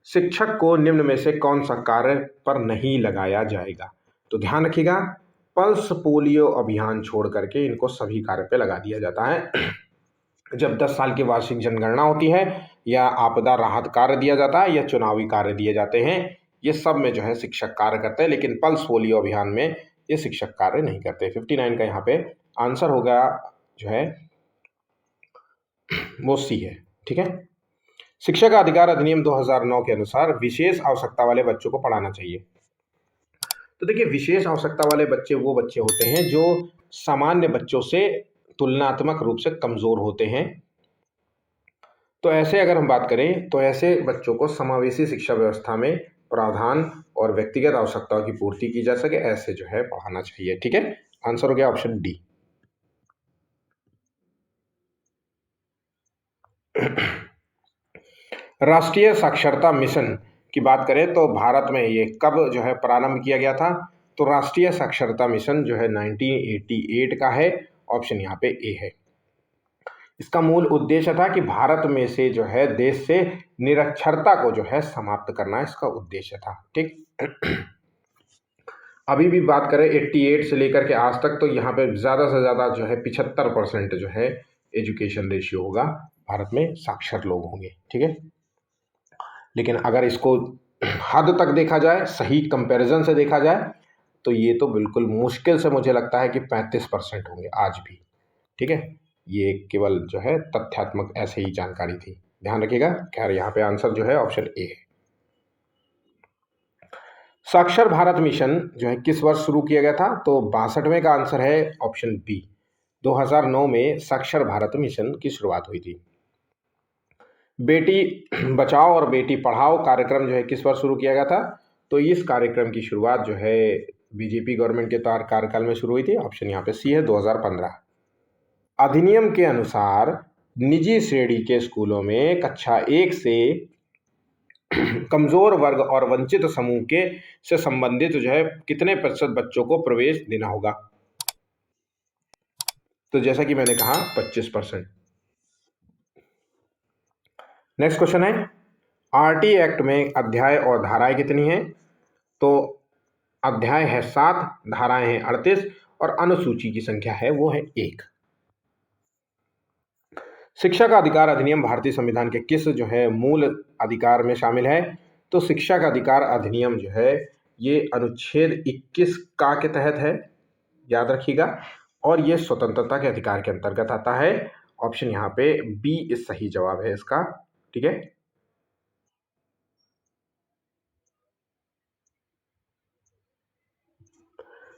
शिक्षक को निम्न में से कौन सा कार्य पर नहीं लगाया जाएगा। तो ध्यान रखिएगा, पल्स पोलियो अभियान छोड़ करके इनको सभी कार्य पे लगा दिया जाता है। जब 10 साल की वार्षिक जनगणना होती है, या आपदा राहत कार्य दिया जाता है, या चुनावी कार्य दिए जाते हैं, ये सब में जो है शिक्षक कार्य करते हैं, लेकिन पल्स पोलियो अभियान में ये शिक्षक कार्य नहीं करते। 59 का यहाँ पे आंसर होगा जो है वो सी है। ठीक है। शिक्षा का अधिकार अधिनियम 2009 के अनुसार विशेष आवश्यकता वाले बच्चों को पढ़ाना चाहिए। तो देखिए, विशेष आवश्यकता वाले बच्चे वो बच्चे होते हैं जो सामान्य बच्चों से तुलनात्मक रूप से कमजोर होते हैं। तो ऐसे अगर हम बात करें तो ऐसे बच्चों को समावेशी शिक्षा व्यवस्था में प्रावधान और व्यक्तिगत आवश्यकताओं की पूर्ति की जा सके, ऐसे जो है पढ़ाना चाहिए। ठीक है, आंसर हो गया ऑप्शन डी। राष्ट्रीय साक्षरता मिशन की बात करें तो भारत में ये कब जो है प्रारंभ किया गया था। तो राष्ट्रीय साक्षरता मिशन जो है 1988 का है। ऑप्शन यहाँ पे ए है। इसका मूल उद्देश्य था कि भारत में से जो है देश से निरक्षरता को जो है समाप्त करना इसका उद्देश्य था। ठीक। अभी भी बात करें 88 से लेकर के आज तक, तो यहाँ पे ज़्यादा से ज़्यादा जो है 75% जो है एजुकेशन रेशियो होगा, भारत में साक्षर लोग होंगे। ठीक है। लेकिन अगर इसको हद तक देखा जाए, सही कंपैरिजन से देखा जाए, तो ये तो बिल्कुल मुश्किल से मुझे लगता है कि 35% होंगे आज भी। ठीक है, ये केवल जो है तथ्यात्मक ऐसे ही जानकारी थी, ध्यान रखिएगा। खैर, यहाँ पे आंसर जो है ऑप्शन ए है। साक्षर भारत मिशन जो है किस वर्ष शुरू किया गया था। तो 62वें का आंसर है ऑप्शन बी। 2009 में साक्षर भारत मिशन की शुरुआत हुई थी। बेटी बचाओ और बेटी पढ़ाओ कार्यक्रम जो है किस वर्ष शुरू किया गया था। तो इस कार्यक्रम की शुरुआत जो है बीजेपी गवर्नमेंट के कार्यकाल में शुरू हुई थी। ऑप्शन यहाँ पे सी है, 2015। अधिनियम के अनुसार निजी श्रेणी के स्कूलों में कक्षा 1 से कमजोर वर्ग और वंचित समूह के से संबंधित जो है कितने प्रतिशत बच्चों को प्रवेश देना होगा। तो जैसा कि मैंने कहा 25%। नेक्स्ट क्वेश्चन है, आरटी एक्ट में अध्याय और धाराएं कितनी हैं। तो अध्याय है 7, धाराएं हैं 38 और अनुसूची की संख्या है वो है 1। शिक्षा का अधिकार अधिनियम भारतीय संविधान के किस जो है मूल अधिकार में शामिल है। तो शिक्षा का अधिकार अधिनियम जो है ये अनुच्छेद 21 का के तहत है, याद रखिएगा, और ये स्वतंत्रता के अधिकार के अंतर्गत आता है। ऑप्शन यहाँ पे बी इस सही जवाब है इसका। ठीक है,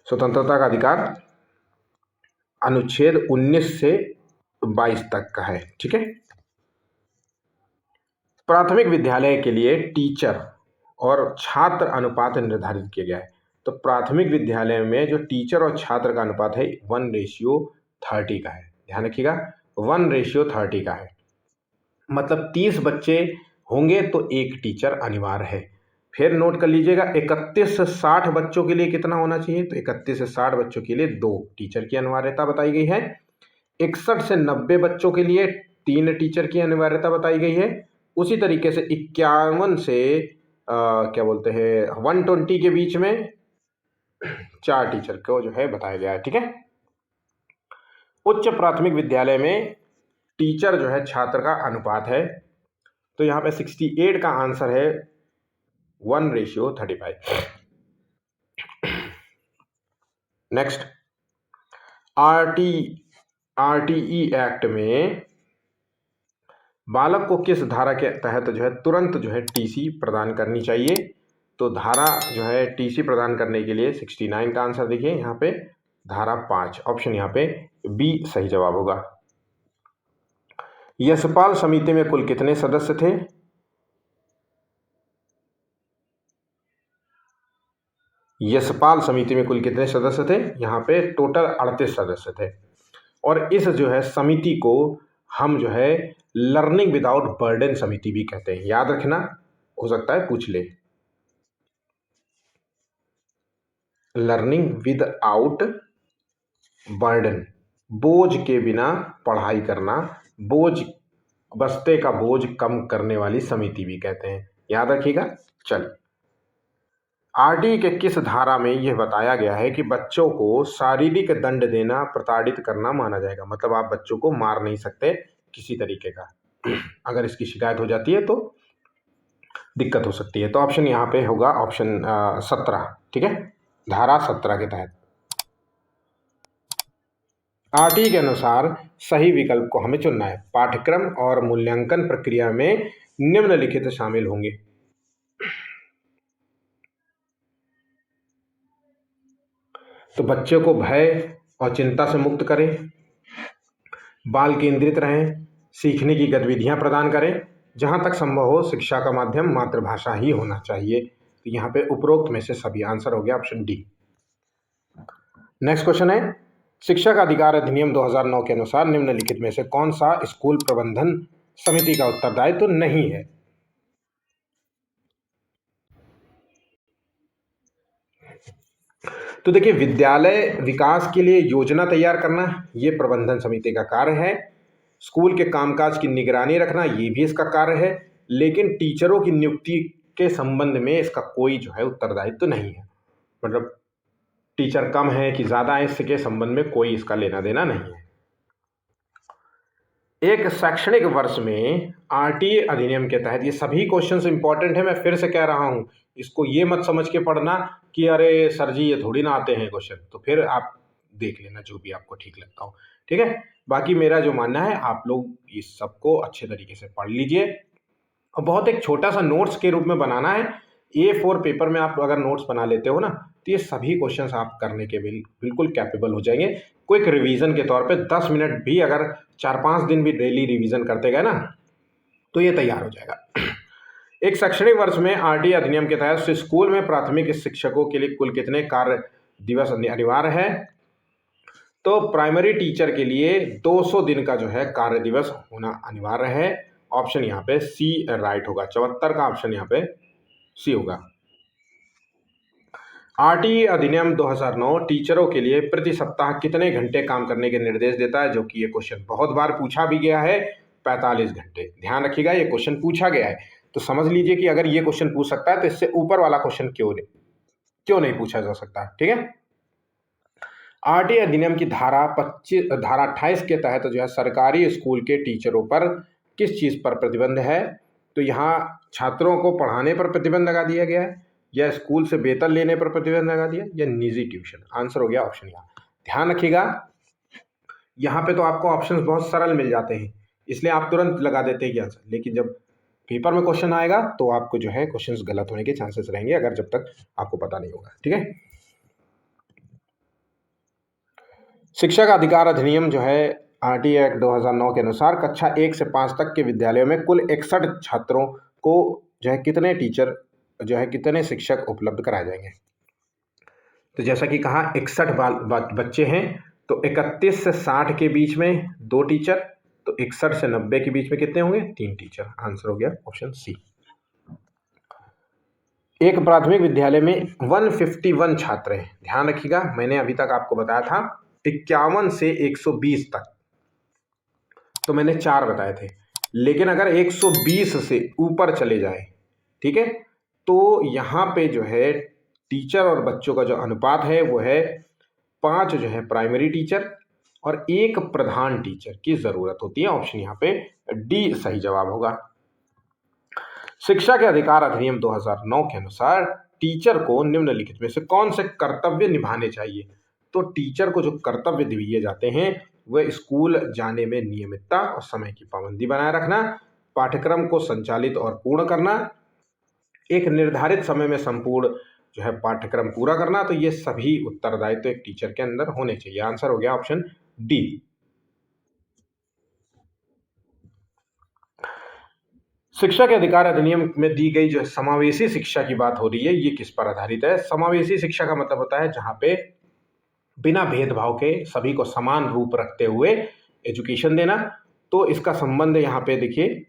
स्वतंत्रता का अधिकार अनुच्छेद 19 से 22 तक का है। ठीक है। प्राथमिक विद्यालय के लिए टीचर और छात्र अनुपात निर्धारित किया गया है। तो प्राथमिक विद्यालय में जो टीचर और छात्र का अनुपात है 1:30 का है, ध्यान रखिएगा 1:30 का है। मतलब 30 बच्चे होंगे तो एक टीचर अनिवार्य है। फिर नोट कर लीजिएगा 31 से 60 बच्चों के लिए कितना होना चाहिए। तो 31 से 60 बच्चों के लिए 2 टीचर की अनिवार्यता बताई गई है। 61 से 90 बच्चों के लिए 3 टीचर की अनिवार्यता बताई गई है। उसी तरीके से 51 से क्या बोलते हैं 120 के बीच में 4 टीचर को जो है बताया गया है। ठीक है। उच्च प्राथमिक विद्यालय में टीचर जो है छात्र का अनुपात है। तो यहाँ पे 68 का आंसर है 1:35। नेक्स्ट, आरटीई एक्ट में बालक को किस धारा के तहत जो है तुरंत जो है टीसी प्रदान करनी चाहिए। तो धारा जो है टीसी प्रदान करने के लिए 69 का आंसर देखिए यहाँ पे, धारा 5। ऑप्शन यहाँ पे बी सही जवाब होगा। यशपाल समिति में कुल कितने सदस्य थे। यशपाल समिति में कुल कितने सदस्य थे। यहाँ पे टोटल 38 सदस्य थे। और इस जो है समिति को हम जो है लर्निंग विदाउट बर्डन समिति भी कहते हैं, याद रखना, हो सकता है पूछ ले। लर्निंग विदाउट बर्डन, बोझ के बिना पढ़ाई करना, बोझ बस्ते का बोझ कम करने वाली समिति भी कहते हैं, याद रखिएगा। चलिए, आरटीई के किस धारा में यह बताया गया है कि बच्चों को शारीरिक दंड देना प्रताड़ित करना माना जाएगा? मतलब आप बच्चों को मार नहीं सकते किसी तरीके का, अगर इसकी शिकायत हो जाती है तो दिक्कत हो सकती है। तो ऑप्शन यहाँ पे होगा ऑप्शन 17, ठीक है, धारा 17 के तहत। आरटीई के अनुसार सही विकल्प को हमें चुनना है। पाठ्यक्रम और मूल्यांकन प्रक्रिया में निम्नलिखित शामिल होंगे। तो बच्चे को भय और चिंता से मुक्त करें, बाल केंद्रित रहें, सीखने की गतिविधियां प्रदान करें, जहां तक संभव हो शिक्षा का माध्यम मातृभाषा ही होना चाहिए। तो यहाँ पे उपरोक्त में से सभी आंसर हो गया ऑप्शन डी। नेक्स्ट क्वेश्चन है, शिक्षक अधिकार अधिनियम 2009 के अनुसार निम्नलिखित में से कौन सा स्कूल प्रबंधन समिति का उत्तरदायित्व तो नहीं है? तो देखिए, विद्यालय विकास के लिए योजना तैयार करना ये प्रबंधन समिति का कार्य है। स्कूल के कामकाज की निगरानी रखना ये भी इसका कार्य है। लेकिन टीचरों की नियुक्ति के संबंध में इसका कोई जो है उत्तरदायित्व तो नहीं है। मतलब टीचर कम है कि ज़्यादा है, इसके संबंध में कोई इसका लेना देना नहीं है। एक शैक्षणिक वर्ष में आरटीई अधिनियम के तहत, ये सभी क्वेश्चंस इंपॉर्टेंट है, मैं फिर से कह रहा हूं, इसको ये मत समझ के पढ़ना कि अरे सर जी ये थोड़ी ना आते हैं क्वेश्चन, तो फिर आप देख लेना जो भी आपको ठीक लगता हो, ठीक है। बाकी मेरा जो मानना है, आप लोग इस सबको अच्छे तरीके से पढ़ लीजिए और बहुत एक छोटा सा नोट्स के रूप में बनाना है। A4 पेपर में आप अगर नोट्स बना लेते हो ना, तो ये सभी क्वेश्चंस आप करने के बिल्कुल कैपेबल हो जाएंगे। क्विक रिवीजन के तौर पे 10 मिनट भी अगर 4-5 दिन भी डेली रिवीजन करते गए ना, तो ये तैयार हो जाएगा। एक शैक्षणिक वर्ष में आरटीई अधिनियम के तहत स्कूल में प्राथमिक शिक्षकों के लिए कुल कितने कार्य दिवस अनिवार्य है? तो प्राइमरी टीचर के लिए 200 दिन का जो है कार्य दिवस होना अनिवार्य है। ऑप्शन यहाँ पे सी राइट होगा, 74 का ऑप्शन यहाँ पे सी होगा। आरटीई अधिनियम 2009 टीचरों के लिए प्रति सप्ताह कितने घंटे काम करने के निर्देश देता है? जो कि ये क्वेश्चन बहुत बार पूछा भी गया है, 45 घंटे। ध्यान रखिएगा, ये क्वेश्चन पूछा गया है, तो समझ लीजिए कि अगर ये क्वेश्चन पूछ सकता है तो इससे ऊपर वाला क्वेश्चन क्यों नहीं पूछा जा सकता, ठीक है। आरटीई अधिनियम की धारा 28 के तहत जो है सरकारी स्कूल के टीचरों पर किस चीज पर प्रतिबंध है? तो यहाँ छात्रों को पढ़ाने पर प्रतिबंध लगा दिया गया है, या स्कूल से वेतन लेने पर प्रतिबंध लगा दिया, या निजी ट्यूशन। आंसर हो गया ऑप्शन यहाँ। ध्यान रखिएगा, यहाँ पे तो आपको ऑप्शंस बहुत सरल मिल जाते हैं, इसलिए आप तुरंत लगा देते हैं आंसर, लेकिन जब पेपर में क्वेश्चन आएगा तो आपको जो है क्वेश्चंस गलत होने के चांसेस रहेंगे, अगर जब तक आपको पता नहीं होगा, ठीक है। शिक्षक अधिकार अधिनियम जो है आरटीई एक्ट 2009 के अनुसार कक्षा 1 से 5 तक के विद्यालयों में कुल 61 छात्रों को जो है कितने टीचर जो है कितने शिक्षक उपलब्ध कराए जाएंगे? तो जैसा कि कहा 61 बच्चे हैं, तो 31 से 60 के बीच में 2 टीचर, तो 61 से 90 के बीच में कितने होंगे? 3 टीचर। आंसर हो गया ऑप्शन सी। एक प्राथमिक विद्यालय में 151 छात्र हैं। ध्यान रखिएगा, मैंने अभी तक आपको बताया था 51 से 120 तक, तो मैंने 4 बताए थे, लेकिन अगर 120 से ऊपर चले जाए, ठीक है, तो यहाँ पे जो है टीचर और बच्चों का जो अनुपात है वो है 5 जो है प्राइमरी टीचर और 1 प्रधान टीचर की जरूरत होती है। ऑप्शन यहाँ पे डी सही जवाब होगा। शिक्षा के अधिकार अधिनियम 2009 के अनुसार टीचर को निम्नलिखित में से कौन से कर्तव्य निभाने चाहिए? तो टीचर को जो कर्तव्य दिए जाते हैं वह स्कूल जाने में नियमितता और समय की पाबंदी बनाए रखना, पाठ्यक्रम को संचालित और पूर्ण करना, एक निर्धारित समय में संपूर्ण जो है पाठ्यक्रम पूरा करना। तो ये सभी उत्तरदायित्व एक टीचर के अंदर होने चाहिए। आंसर हो गया ऑप्शन डी। शिक्षा के अधिकार अधिनियम में दी गई जो समावेशी शिक्षा की बात हो रही है, ये किस पर आधारित है? समावेशी शिक्षा का मतलब होता है जहां पे बिना भेदभाव के सभी को समान रूप रखते हुए एजुकेशन देना। तो इसका संबंध यहाँ पे देखिए,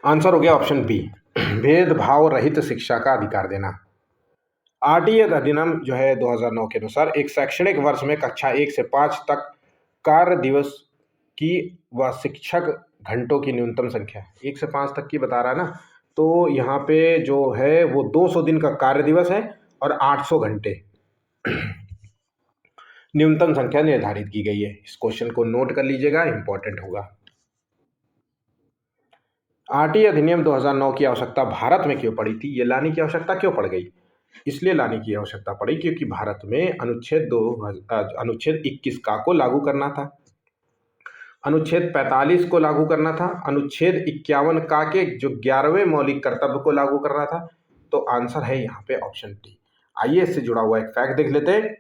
आंसर हो गया ऑप्शन बी। भेदभाव रहित शिक्षा का अधिकार देना। आरटीए अधिनियम जो है 2009 के अनुसार एक शैक्षणिक वर्ष में कक्षा 1 से 5 तक कार्य दिवस की व शिक्षक घंटों की न्यूनतम संख्या 1 से 5 तक की बता रहा है ना, तो यहाँ पे जो है वो 200 दिन का कार्य दिवस है और 800 घंटे न्यूनतम संख्या निर्धारित की गई है। इस क्वेश्चन को नोट कर लीजिएगा, इंपॉर्टेंट होगा। आरटीए अधिनियम 2009 की आवश्यकता भारत में क्यों पड़ी थी? ये लाने की आवश्यकता क्यों पड़ गई? इसलिए लाने की आवश्यकता पड़ी क्योंकि भारत में अनुच्छेद 21 का को लागू करना था, अनुच्छेद 45 को लागू करना था, अनुच्छेद 51 का के जो 11वें मौलिक कर्तव्य को लागू करना था। तो आंसर है यहाँ पे ऑप्शन डी। आइए इससे जुड़ा हुआ एक फैक्ट देख लेते हैं।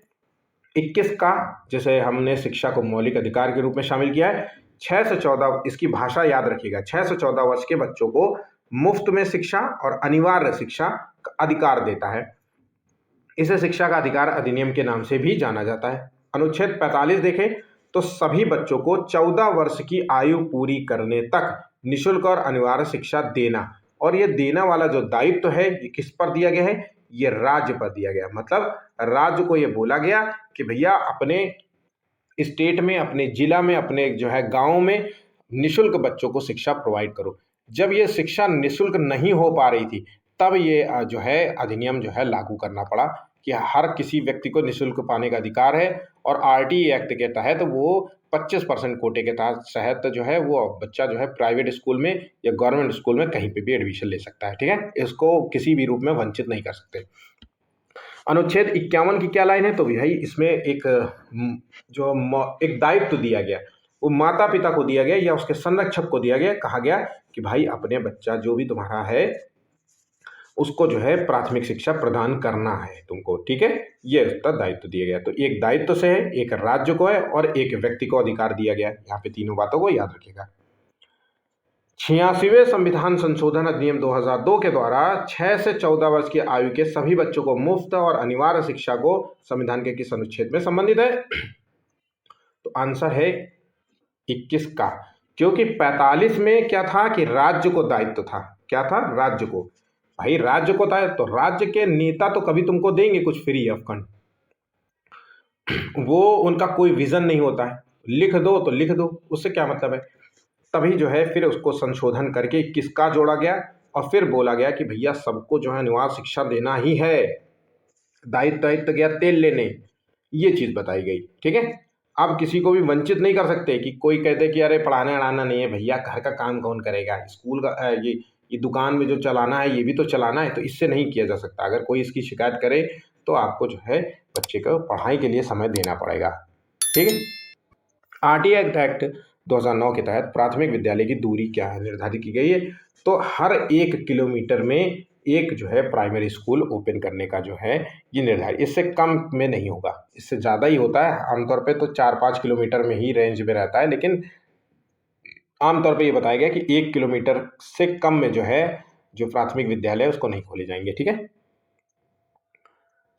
21 का जैसे हमने शिक्षा को मौलिक अधिकार के रूप में शामिल किया है। 6 से 14, इसकी भाषा याद रखिएगा, 6 से 14 वर्ष के बच्चों को मुफ्त में शिक्षा और अनिवार्य शिक्षा का अधिकार देता है। इसे शिक्षा का अधिकार अधिनियम के नाम से भी जाना जाता है। अनुच्छेद 45 देखें तो सभी बच्चों को 14 वर्ष की आयु पूरी करने तक निःशुल्क और अनिवार्य शिक्षा देना, और ये देना वाला जो दायित्व है ये किस पर दिया गया है? ये राज्य पर दिया गया। मतलब राज्य को ये बोला गया कि भैया अपने स्टेट में, अपने जिला में, अपने जो है गांव में निःशुल्क बच्चों को शिक्षा प्रोवाइड करो। जब ये शिक्षा निःशुल्क नहीं हो पा रही थी तब ये जो है अधिनियम जो है लागू करना पड़ा कि हर किसी व्यक्ति को निःशुल्क पाने का अधिकार है। और आरटीए एक्ट के तहत वो 25% कोटे के तहत जो है वो बच्चा जो है प्राइवेट स्कूल में या गवर्नमेंट स्कूल में कहीं पे भी एडमिशन ले सकता है। ठीक है, इसको किसी भी रूप में वंचित नहीं कर सकते। अनुच्छेद 51 की क्या लाइन है? तो भाई इसमें एक एक दायित्व दिया गया, वो माता पिता को दिया गया या उसके संरक्षक को दिया गया। कहा गया कि भाई अपने बच्चा जो भी तुम्हारा है उसको जो है प्राथमिक शिक्षा प्रदान करना है तुमको। ठीक है, ये उसका दायित्व दिया गया। तो एक दायित्व से है, एक राज्य को है और एक व्यक्ति को अधिकार दिया गया। यहाँ पे तीनों बातों को याद रखिएगा। 86वें संविधान संशोधन अधिनियम 2002 के द्वारा 6 से 14 वर्ष की आयु के सभी बच्चों को मुफ्त और अनिवार्य शिक्षा को संविधान के किस अनुच्छेद में संबंधित है? तो आंसर है 21 का, क्योंकि 45 में क्या था कि राज्य को दायित्व था। क्या था? राज्य को। भाई राज्य को था तो राज्य के नेता तो कभी तुमको देंगे कुछ फ्री ऑफ फंड, वो उनका कोई विजन नहीं होता है। लिख दो तो लिख दो, उससे क्या मतलब है। तभी जो है फिर उसको संशोधन करके 21 का जोड़ा गया और फिर बोला गया कि भैया सबको जो है अनिवार्य शिक्षा देना ही है। दायित्व गया तेल लेने, ये चीज़ बताई गई। ठीक है, अब किसी को भी वंचित नहीं कर सकते कि कोई कहते कि अरे पढ़ाना अड़ाना नहीं है भैया, घर का काम कौन करेगा, स्कूल का ये दुकान में जो चलाना है ये भी तो चलाना है। तो इससे नहीं किया जा सकता। अगर कोई इसकी शिकायत करे तो आपको जो है बच्चे को पढ़ाई के लिए समय देना पड़ेगा। ठीक है, आरटीए एक्ट 2009 के तहत प्राथमिक विद्यालय की दूरी क्या है निर्धारित की गई है? तो हर 1 किलोमीटर में एक जो है प्राइमरी स्कूल ओपन करने का जो है ये निर्धारित, इससे कम में नहीं होगा, इससे ज़्यादा ही होता है। आमतौर पे तो 4-5 किलोमीटर में ही रेंज में रहता है, लेकिन आमतौर पे ये बताया गया कि 1 किलोमीटर से कम में जो है जो प्राथमिक विद्यालय है उसको नहीं खोले जाएंगे। ठीक है,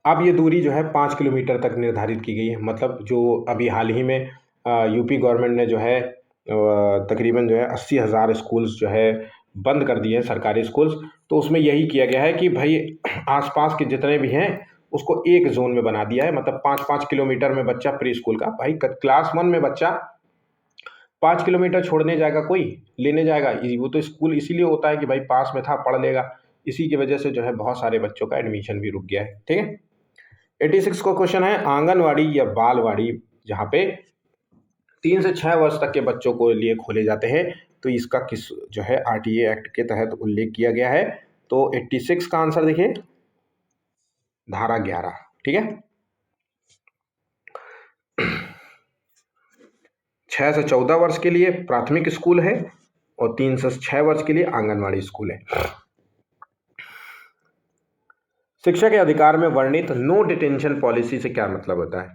अब ये दूरी जो है 5 किलोमीटर तक निर्धारित की गई है। मतलब जो अभी हाल ही में यूपी गवर्नमेंट ने जो है तकरीबन जो है 80,000 स्कूल्स जो है बंद कर दिए हैं, सरकारी स्कूल्स। तो उसमें यही किया गया है कि भाई आसपास के जितने भी हैं उसको एक जोन में बना दिया है। मतलब 5-5 किलोमीटर में बच्चा प्री स्कूल का, भाई क्लास 1 में बच्चा 5 किलोमीटर छोड़ने जाएगा, कोई लेने जाएगा? वो तो स्कूल इसीलिए होता है कि भाई पास में था, पढ़ लेगा। इसी की वजह से जो है बहुत सारे बच्चों का एडमिशन भी रुक गया है। ठीक है, 86 का क्वेश्चन है, आंगनवाड़ी या बालवाड़ी जहाँ पे 3 से 6 वर्ष तक के बच्चों को लिए खोले जाते हैं, तो इसका किस जो है आरटीए एक्ट के तहत उल्लेख किया गया है? तो 86 का आंसर देखिए, धारा 11। ठीक है, 6 से 14 वर्ष के लिए प्राथमिक स्कूल है और 3 से 6 वर्ष के लिए आंगनवाड़ी स्कूल है। शिक्षा के अधिकार में वर्णित नो डिटेंशन पॉलिसी से क्या मतलब होता है?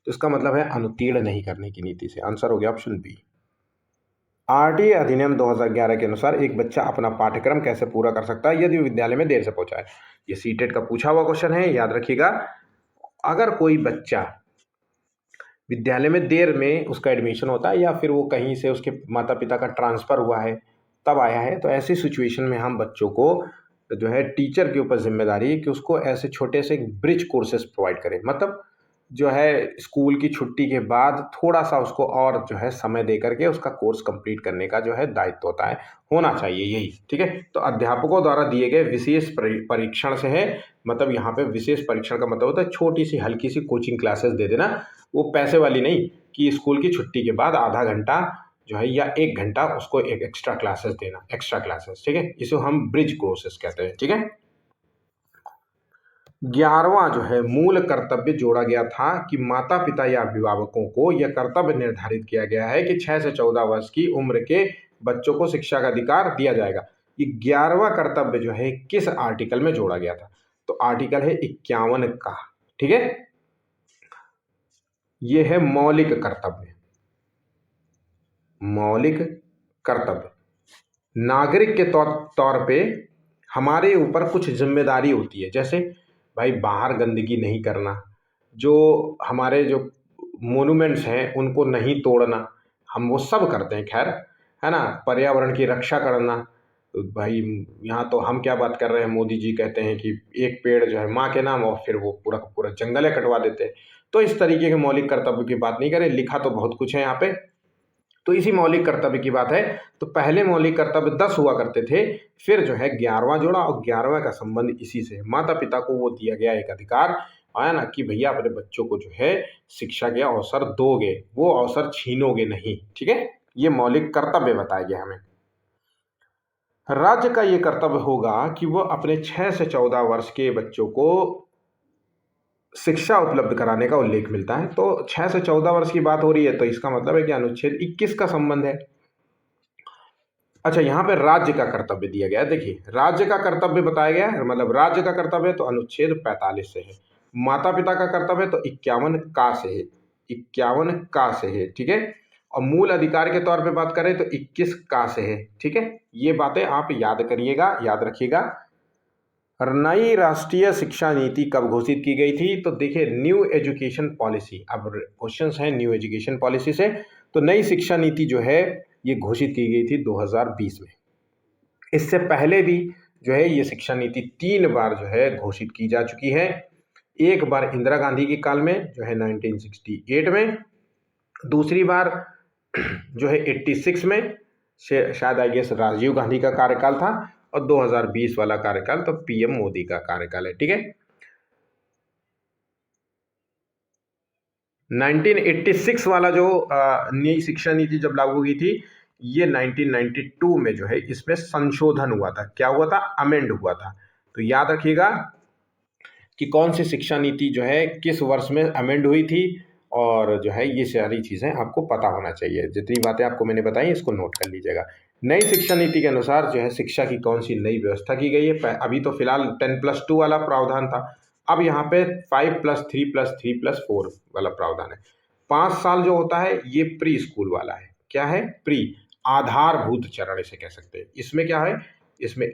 तो इसका मतलब है अनुत्तीर्ण नहीं करने की नीति से। आंसर हो गया ऑप्शन बी। आरटीए अधिनियम 2011 के अनुसार एक बच्चा अपना पाठ्यक्रम कैसे पूरा कर सकता है यदि विद्यालय में देर से पहुंचा है? ये सीटेट का पूछा हुआ क्वेश्चन है, याद रखिएगा। अगर कोई बच्चा विद्यालय में देर में उसका एडमिशन होता है या फिर वो कहीं से उसके माता पिता का ट्रांसफ़र हुआ है, तब आया है। तो ऐसी सिचुएशन में हम बच्चों को जो है टीचर के ऊपर जिम्मेदारी है कि उसको ऐसे छोटे से ब्रिज कोर्सेज प्रोवाइड करें, मतलब जो है स्कूल की छुट्टी के बाद थोड़ा सा उसको और जो है समय दे करके उसका कोर्स कंप्लीट करने का जो है दायित्व होता है, होना चाहिए यही। ठीक है, तो अध्यापकों द्वारा दिए गए विशेष परीक्षण से है, मतलब यहाँ पे विशेष परीक्षण का मतलब होता है छोटी सी हल्की सी कोचिंग क्लासेस दे देना, वो पैसे वाली नहीं कि स्कूल की छुट्टी के बाद आधा घंटा जो है या 1 घंटा उसको एक एक्स्ट्रा क्लासेस देना, एक्स्ट्रा क्लासेस। ठीक है, इसे हम ब्रिज कोर्सेस कहते हैं। ठीक है, 11वां जो है मूल कर्तव्य जोड़ा गया था कि माता पिता या अभिभावकों को यह कर्तव्य निर्धारित किया गया है कि 6 से 14 वर्ष की उम्र के बच्चों को शिक्षा का अधिकार दिया जाएगा। ये 11वां कर्तव्य जो है किस आर्टिकल में जोड़ा गया था? तो आर्टिकल है 51 का। ठीक है, यह है मौलिक कर्तव्य। मौलिक कर्तव्य नागरिक के तौर पे हमारे ऊपर कुछ जिम्मेदारी होती है, जैसे भाई बाहर गंदगी नहीं करना, जो हमारे जो मोनूमेंट्स हैं उनको नहीं तोड़ना, हम वो सब करते हैं, खैर है ना। पर्यावरण की रक्षा करना, तो भाई यहाँ तो हम क्या बात कर रहे हैं, मोदी जी कहते हैं कि एक पेड़ जो है माँ के नाम, और फिर वो पूरा पूरा जंगल कटवा देते हैं। तो इस तरीके के मौलिक कर्तव्य की बात नहीं करें, लिखा तो बहुत कुछ है यहाँ पे। तो इसी मौलिक कर्तव्य की बात है। तो पहले मौलिक कर्तव्य 10 हुआ करते थे, फिर जो है 11वां जोड़ा, और 11वां का संबंध इसी से, माता पिता को वो दिया गया एक अधिकार आया ना कि भैया अपने बच्चों को जो है शिक्षा के अवसर दोगे, वो अवसर छीनोगे नहीं। ठीक है, ये मौलिक कर्तव्य बताया गया हमें। राज्य का ये कर्तव्य होगा कि वो अपने 6 से 14 वर्ष के बच्चों को शिक्षा उपलब्ध कराने का उल्लेख मिलता है। तो 6 से 14 वर्ष की बात हो रही है, तो इसका मतलब है कि अनुच्छेद 21 का संबंध है। अच्छा, यहाँ पे राज्य का कर्तव्य दिया गया है। देखिए, राज्य का कर्तव्य बताया गया है, मतलब राज्य का कर्तव्य तो अनुच्छेद 45 से है। माता पिता का कर्तव्य तो 51 का से है, 51 का से है। ठीक है, और मूल अधिकार के तौर पे बात करें तो 21 का से है। ठीक है, ये बातें आप याद करिएगा, याद रखिएगा। नई राष्ट्रीय शिक्षा नीति कब घोषित की गई थी? तो देखिए, न्यू एजुकेशन पॉलिसी, अब क्वेश्चंस हैं न्यू एजुकेशन पॉलिसी से। तो नई शिक्षा नीति जो है ये घोषित की गई थी 2020 में। इससे पहले भी जो है ये शिक्षा नीति 3 बार जो है घोषित की जा चुकी है। एक बार इंदिरा गांधी के काल में जो है 1968 में, दूसरी बार जो है 86 में, शायद आई गेस राजीव गांधी का कार्यकाल था, और 2020 वाला कार्यकाल तो पीएम मोदी का कार्यकाल है। ठीक है, 1986 वाला जो नई शिक्षा नीति जब लागू हुई थी, ये 1992 में जो है इसमें संशोधन हुआ था। क्या हुआ था? अमेंड हुआ था। तो याद रखिएगा कि कौन सी शिक्षा नीति जो है किस वर्ष में अमेंड हुई थी, और जो है ये सारी चीज़ें आपको पता होना चाहिए। जितनी बातें आपको मैंने बताई इसको नोट कर लीजिएगा। नई शिक्षा नीति के अनुसार जो है शिक्षा की कौन सी नई व्यवस्था की गई है? अभी तो फिलहाल 10+2 वाला प्रावधान था, अब यहाँ पे 5+3+3+4 वाला प्रावधान है। 5 साल जो होता है ये प्री स्कूल वाला है। क्या है? प्री, आधारभूत चरण इसे कह सकते हैं। इसमें क्या है? इसमें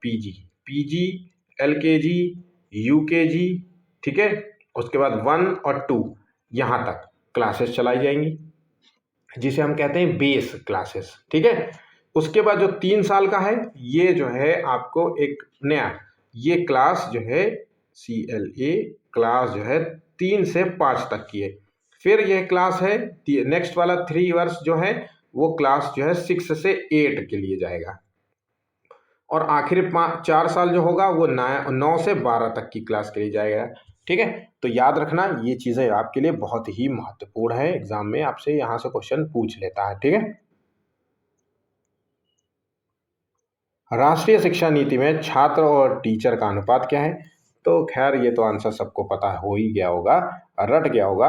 पीजी, एलकेजी, यूकेजी, ठीक है, उसके बाद 1 और 2 यहाँ तक क्लासेस चलाई जाएंगी, जिसे हम कहते हैं बेस क्लासेस। ठीक है, उसके बाद जो 3 साल का है ये जो है आपको एक नया, ये क्लास जो है CLA क्लास जो है 3 से 5 तक की है। फिर यह क्लास है नेक्स्ट वाला 3 इयर्स जो है वो क्लास जो है 6 से 8 के लिए जाएगा, और आखिरी 4 साल जो होगा वो 9 से 12 तक की क्लास के लिए जाएगा। ठीक है, तो याद रखना ये चीज़ें आपके लिए बहुत ही महत्वपूर्ण है, एग्जाम में आपसे यहाँ से क्वेश्चन पूछ लेता है। ठीक है, राष्ट्रीय शिक्षा नीति में छात्र और टीचर का अनुपात क्या है? तो खैर ये तो आंसर सबको पता हो ही गया होगा, रट गया होगा,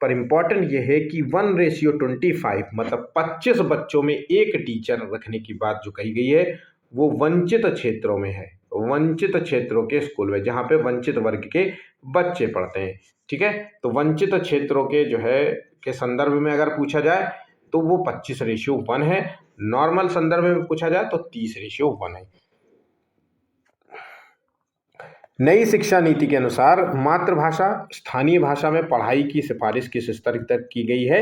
पर इंपॉर्टेंट ये है कि 1:25, मतलब 25 बच्चों में एक टीचर रखने की बात जो कही गई है वो वंचित क्षेत्रों में है, वंचित क्षेत्रों के स्कूल में, जहाँ पे वंचित वर्ग के बच्चे पढ़ते हैं। ठीक है, तो वंचित क्षेत्रों के जो है के संदर्भ में अगर पूछा जाए तो वो 25:1 है, नॉर्मल संदर्भ में पूछा जाए तो 30:1 है। नई शिक्षा नीति के अनुसार मातृभाषा स्थानीय भाषा में पढ़ाई की सिफारिश किस स्तर तक की गई है?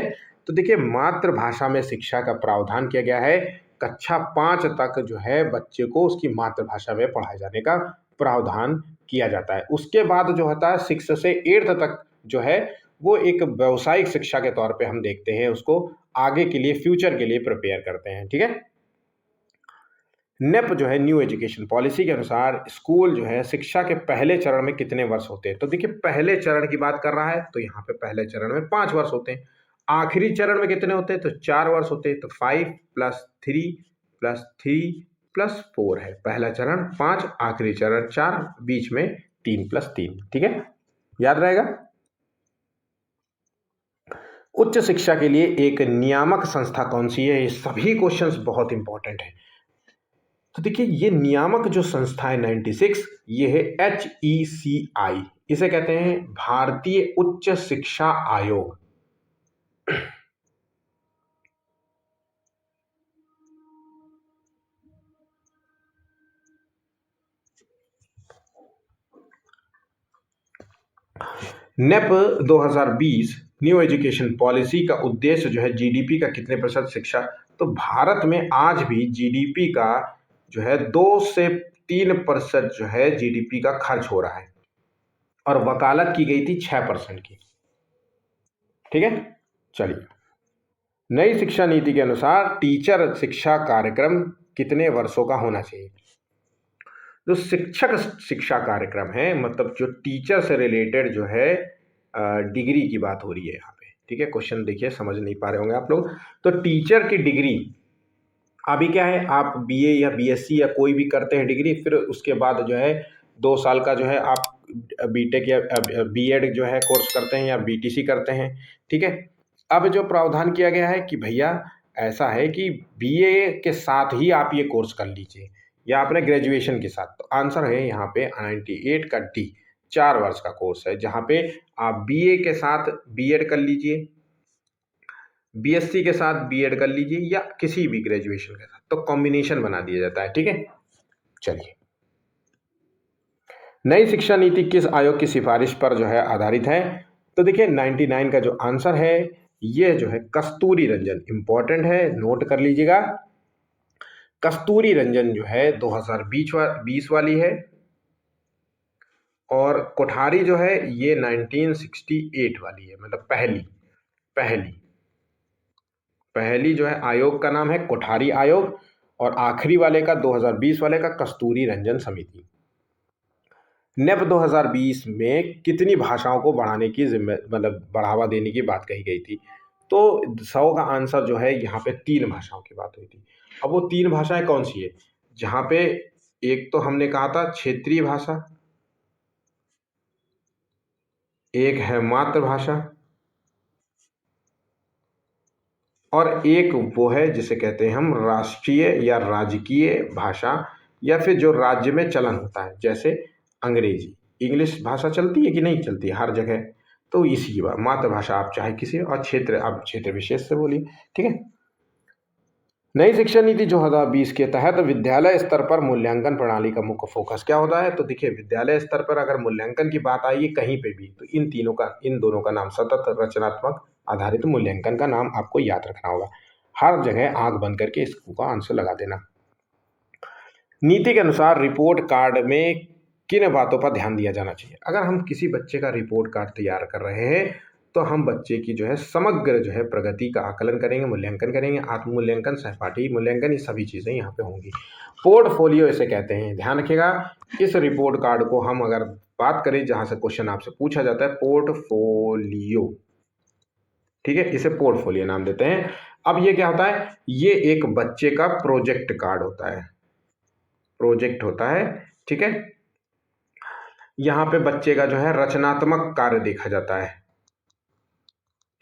तो देखिए मातृभाषा में शिक्षा का प्रावधान किया गया है। कक्षा 5 तक जो है बच्चे को उसकी मातृभाषा में पढ़ाए जाने का प्रावधान किया जाता है। उसके बाद जो होता है 6 से 8 तक जो है वो एक व्यावसायिक शिक्षा के तौर पे हम देखते हैं, उसको आगे के लिए फ्यूचर के लिए प्रिपेयर करते हैं। ठीक है। नेप जो है न्यू एजुकेशन पॉलिसी के अनुसार स्कूल जो है शिक्षा के पहले चरण में कितने वर्ष होते हैं? तो देखिए पहले चरण की बात कर रहा है तो यहाँ पे पहले चरण में 5 वर्ष होते हैं। आखिरी चरण में कितने होते हैं? तो 4 वर्ष होते हैं। तो 5 + 3 + 3 + 4 है। पहला चरण 5, आखिरी चरण 4, बीच में 3 + 3। ठीक है, याद रहेगा। उच्च शिक्षा के लिए एक नियामक संस्था कौन सी है? ये सभी क्वेश्चंस बहुत इंपॉर्टेंट है। तो देखिए ये नियामक जो संस्था है 96, ये है HECI, इसे कहते हैं भारतीय उच्च शिक्षा आयोग। नेप 2020 न्यू एजुकेशन पॉलिसी का उद्देश्य जो है जीडीपी का कितने प्रतिशत शिक्षा? तो भारत में आज भी जीडीपी का जो है 2 से 3% जो है जीडीपी का खर्च हो रहा है और वकालत की गई थी 6% की। ठीक है, चलिए। नई शिक्षा नीति के अनुसार टीचर शिक्षा कार्यक्रम कितने वर्षों का होना चाहिए? जो शिक्षक शिक्षा कार्यक्रम है, मतलब जो टीचर से रिलेटेड जो है डिग्री की बात हो रही है यहाँ पे। ठीक है, क्वेश्चन देखिए समझ नहीं पा रहे होंगे आप लोग। तो टीचर की डिग्री अभी क्या है, आप बीए या बीएससी या कोई भी करते हैं डिग्री, फिर उसके बाद जो है 2 साल का जो है आप बीटेक या बीएड जो है कोर्स करते हैं या बीटीसी करते हैं। ठीक है, अब जो प्रावधान किया गया है कि भैया ऐसा है कि बीए के साथ ही आप ये कोर्स कर लीजिए या अपने ग्रेजुएशन के साथ। तो आंसर है यहाँ पे 98 का डी, 4 वर्ष का कोर्स है जहाँ पे आप बीए के साथ बीएड कर लीजिए, बीएससी के साथ बीएड कर लीजिए या किसी भी ग्रेजुएशन के साथ, तो कॉम्बिनेशन बना दिया जाता है। ठीक है, चलिए। नई शिक्षा नीति किस आयोग की सिफारिश पर जो है आधारित है? तो देखिए 99 का जो आंसर है ये जो है कस्तूरी रंजन, इंपॉर्टेंट है, नोट कर लीजिएगा। कस्तूरी रंजन जो है 2020 वाली है और कोठारी जो है ये 1968 वाली है, मतलब पहली पहली पहली जो है आयोग का नाम है कोठारी आयोग और आखिरी वाले का 2020 वाले का कस्तूरी रंजन समिति। नेप 2020 में कितनी भाषाओं को बढ़ाने की मतलब बढ़ावा देने की बात कही गई थी? तो 100 का आंसर जो है यहाँ पे 3 भाषाओं की बात हुई थी। अब वो 3 भाषाएं कौन सी है? जहाँ पे एक तो हमने कहा था क्षेत्रीय भाषा, एक है मातृभाषा और एक वो है जिसे कहते हैं हम राष्ट्रीय या राजकीय भाषा, या फिर जो राज्य में चलन होता है, जैसे अंग्रेजी, इंग्लिश भाषा चलती है कि नहीं चलती है हर जगह। तो इसी की बात, मातृभाषा आप चाहे किसी और क्षेत्र, आप क्षेत्र विशेष से बोलिए। ठीक है। नई शिक्षा नीति 2020 के तहत विद्यालय स्तर पर मूल्यांकन प्रणाली का मुख्य फोकस क्या होता है? तो देखिए विद्यालय स्तर पर अगर मूल्यांकन की बात आई है कहीं पे भी, तो इन दोनों का नाम सतत रचनात्मक आधारित मूल्यांकन का नाम आपको याद रखना होगा। हर जगह आंख बंद करके इसका आंसर लगा देना। नीति के अनुसार रिपोर्ट कार्ड में किन बातों पर ध्यान दिया जाना चाहिए? अगर हम किसी बच्चे का रिपोर्ट कार्ड तैयार कर रहे हैं तो हम बच्चे की जो है समग्र जो है प्रगति का आकलन करेंगे, मूल्यांकन करेंगे, आत्म मूल्यांकन, सहपाठी मूल्यांकन, ये सभी चीज़ें यहाँ पे होंगी। पोर्टफोलियो इसे कहते हैं, ध्यान रखिएगा। इस रिपोर्ट कार्ड को हम अगर बात करें जहाँ से क्वेश्चन आपसे पूछा जाता है, पोर्टफोलियो। ठीक है, इसे पोर्टफोलियो नाम देते हैं। अब ये क्या होता है? ये एक बच्चे का प्रोजेक्ट कार्ड होता है, प्रोजेक्ट होता है। ठीक है, यहाँ पे बच्चे का जो है रचनात्मक कार्य देखा जाता है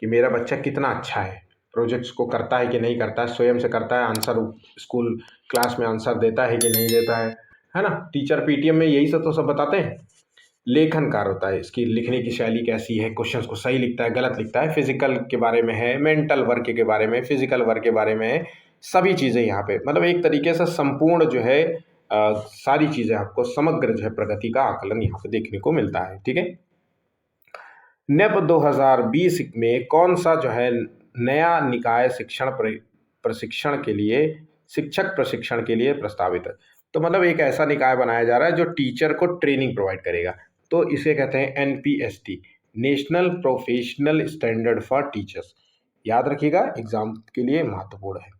कि मेरा बच्चा कितना अच्छा है, प्रोजेक्ट्स को करता है कि नहीं करता है, स्वयं से करता है, आंसर स्कूल क्लास में आंसर देता है कि नहीं देता है ना। टीचर पीटीएम में यही सब तो सब बताते हैं। लेखन कार्य होता है, इसकी लिखने की शैली कैसी है, क्वेश्चंस को सही लिखता है, गलत लिखता है, फिजिकल के बारे में है, मेंटल वर्क के बारे में, फिजिकल वर्क के बारे में है, सभी चीज़ें यहाँ पे, मतलब एक तरीके से संपूर्ण जो है सारी चीज़ें आपको समग्र जो है प्रगति का आकलन यहाँ पे देखने को मिलता है। ठीक है। नेप 2020 में कौन सा जो है नया निकाय प्रशिक्षण के लिए शिक्षक प्रशिक्षण के लिए प्रस्तावित है। तो मतलब एक ऐसा निकाय बनाया जा रहा है जो टीचर को ट्रेनिंग प्रोवाइड करेगा। तो इसे कहते हैं NPST, national professional standard for teachers. याद रखिएगा, एग्जाम के लिए महत्वपूर्ण है।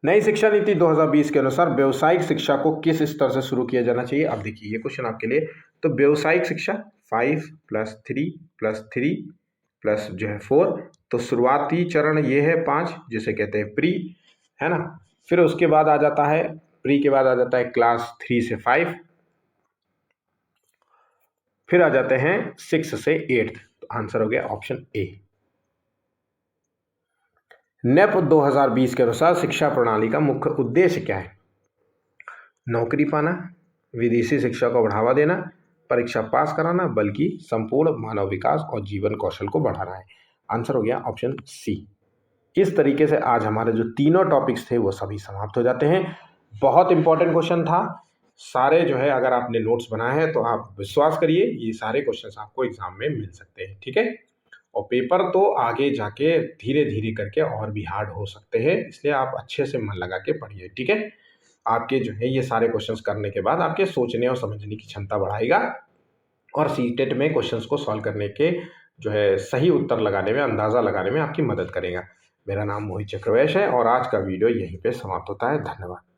नई शिक्षा नीति 2020 के अनुसार व्यावसायिक शिक्षा को किस स्तर से शुरू किया जाना चाहिए। अब देखिए ये क्वेश्चन आपके लिए। तो व्यावसायिक शिक्षा 5+3+3+ जो है 4, तो शुरुआती चरण ये है 5, जिसे कहते हैं प्री, है ना। फिर उसके बाद आ जाता है, प्री के बाद आ जाता है क्लास 3 से 5, फिर आ जाते हैं 6 से 8। तो आंसर हो गया ऑप्शन ए। नेप 2020 के अनुसार शिक्षा प्रणाली का मुख्य उद्देश्य क्या है। नौकरी पाना, विदेशी शिक्षा को बढ़ावा देना, परीक्षा पास कराना, बल्कि संपूर्ण मानव विकास और जीवन कौशल को बढ़ाना है। आंसर हो गया ऑप्शन सी। इस तरीके से आज हमारे जो तीनों टॉपिक्स थे वो सभी समाप्त हो जाते हैं। बहुत इंपॉर्टेंट क्वेश्चन था, सारे जो है अगर आपने नोट्स बनाए हैं तो आप विश्वास करिए ये सारे क्वेश्चंस आपको एग्जाम में मिल सकते हैं, ठीक है। और पेपर तो आगे जाके धीरे धीरे करके और भी हार्ड हो सकते हैं, इसलिए आप अच्छे से मन लगा के पढ़िए, ठीक है। आपके जो है ये सारे क्वेश्चंस करने के बाद आपके सोचने और समझने की क्षमता बढ़ाएगा और सीटेट में क्वेश्चंस को सॉल्व करने के जो है सही उत्तर लगाने में, अंदाज़ा लगाने में आपकी मदद करेगा। मेरा नाम मोहित चक्रवैश है और आज का वीडियो यहीं पे समाप्त होता है। धन्यवाद।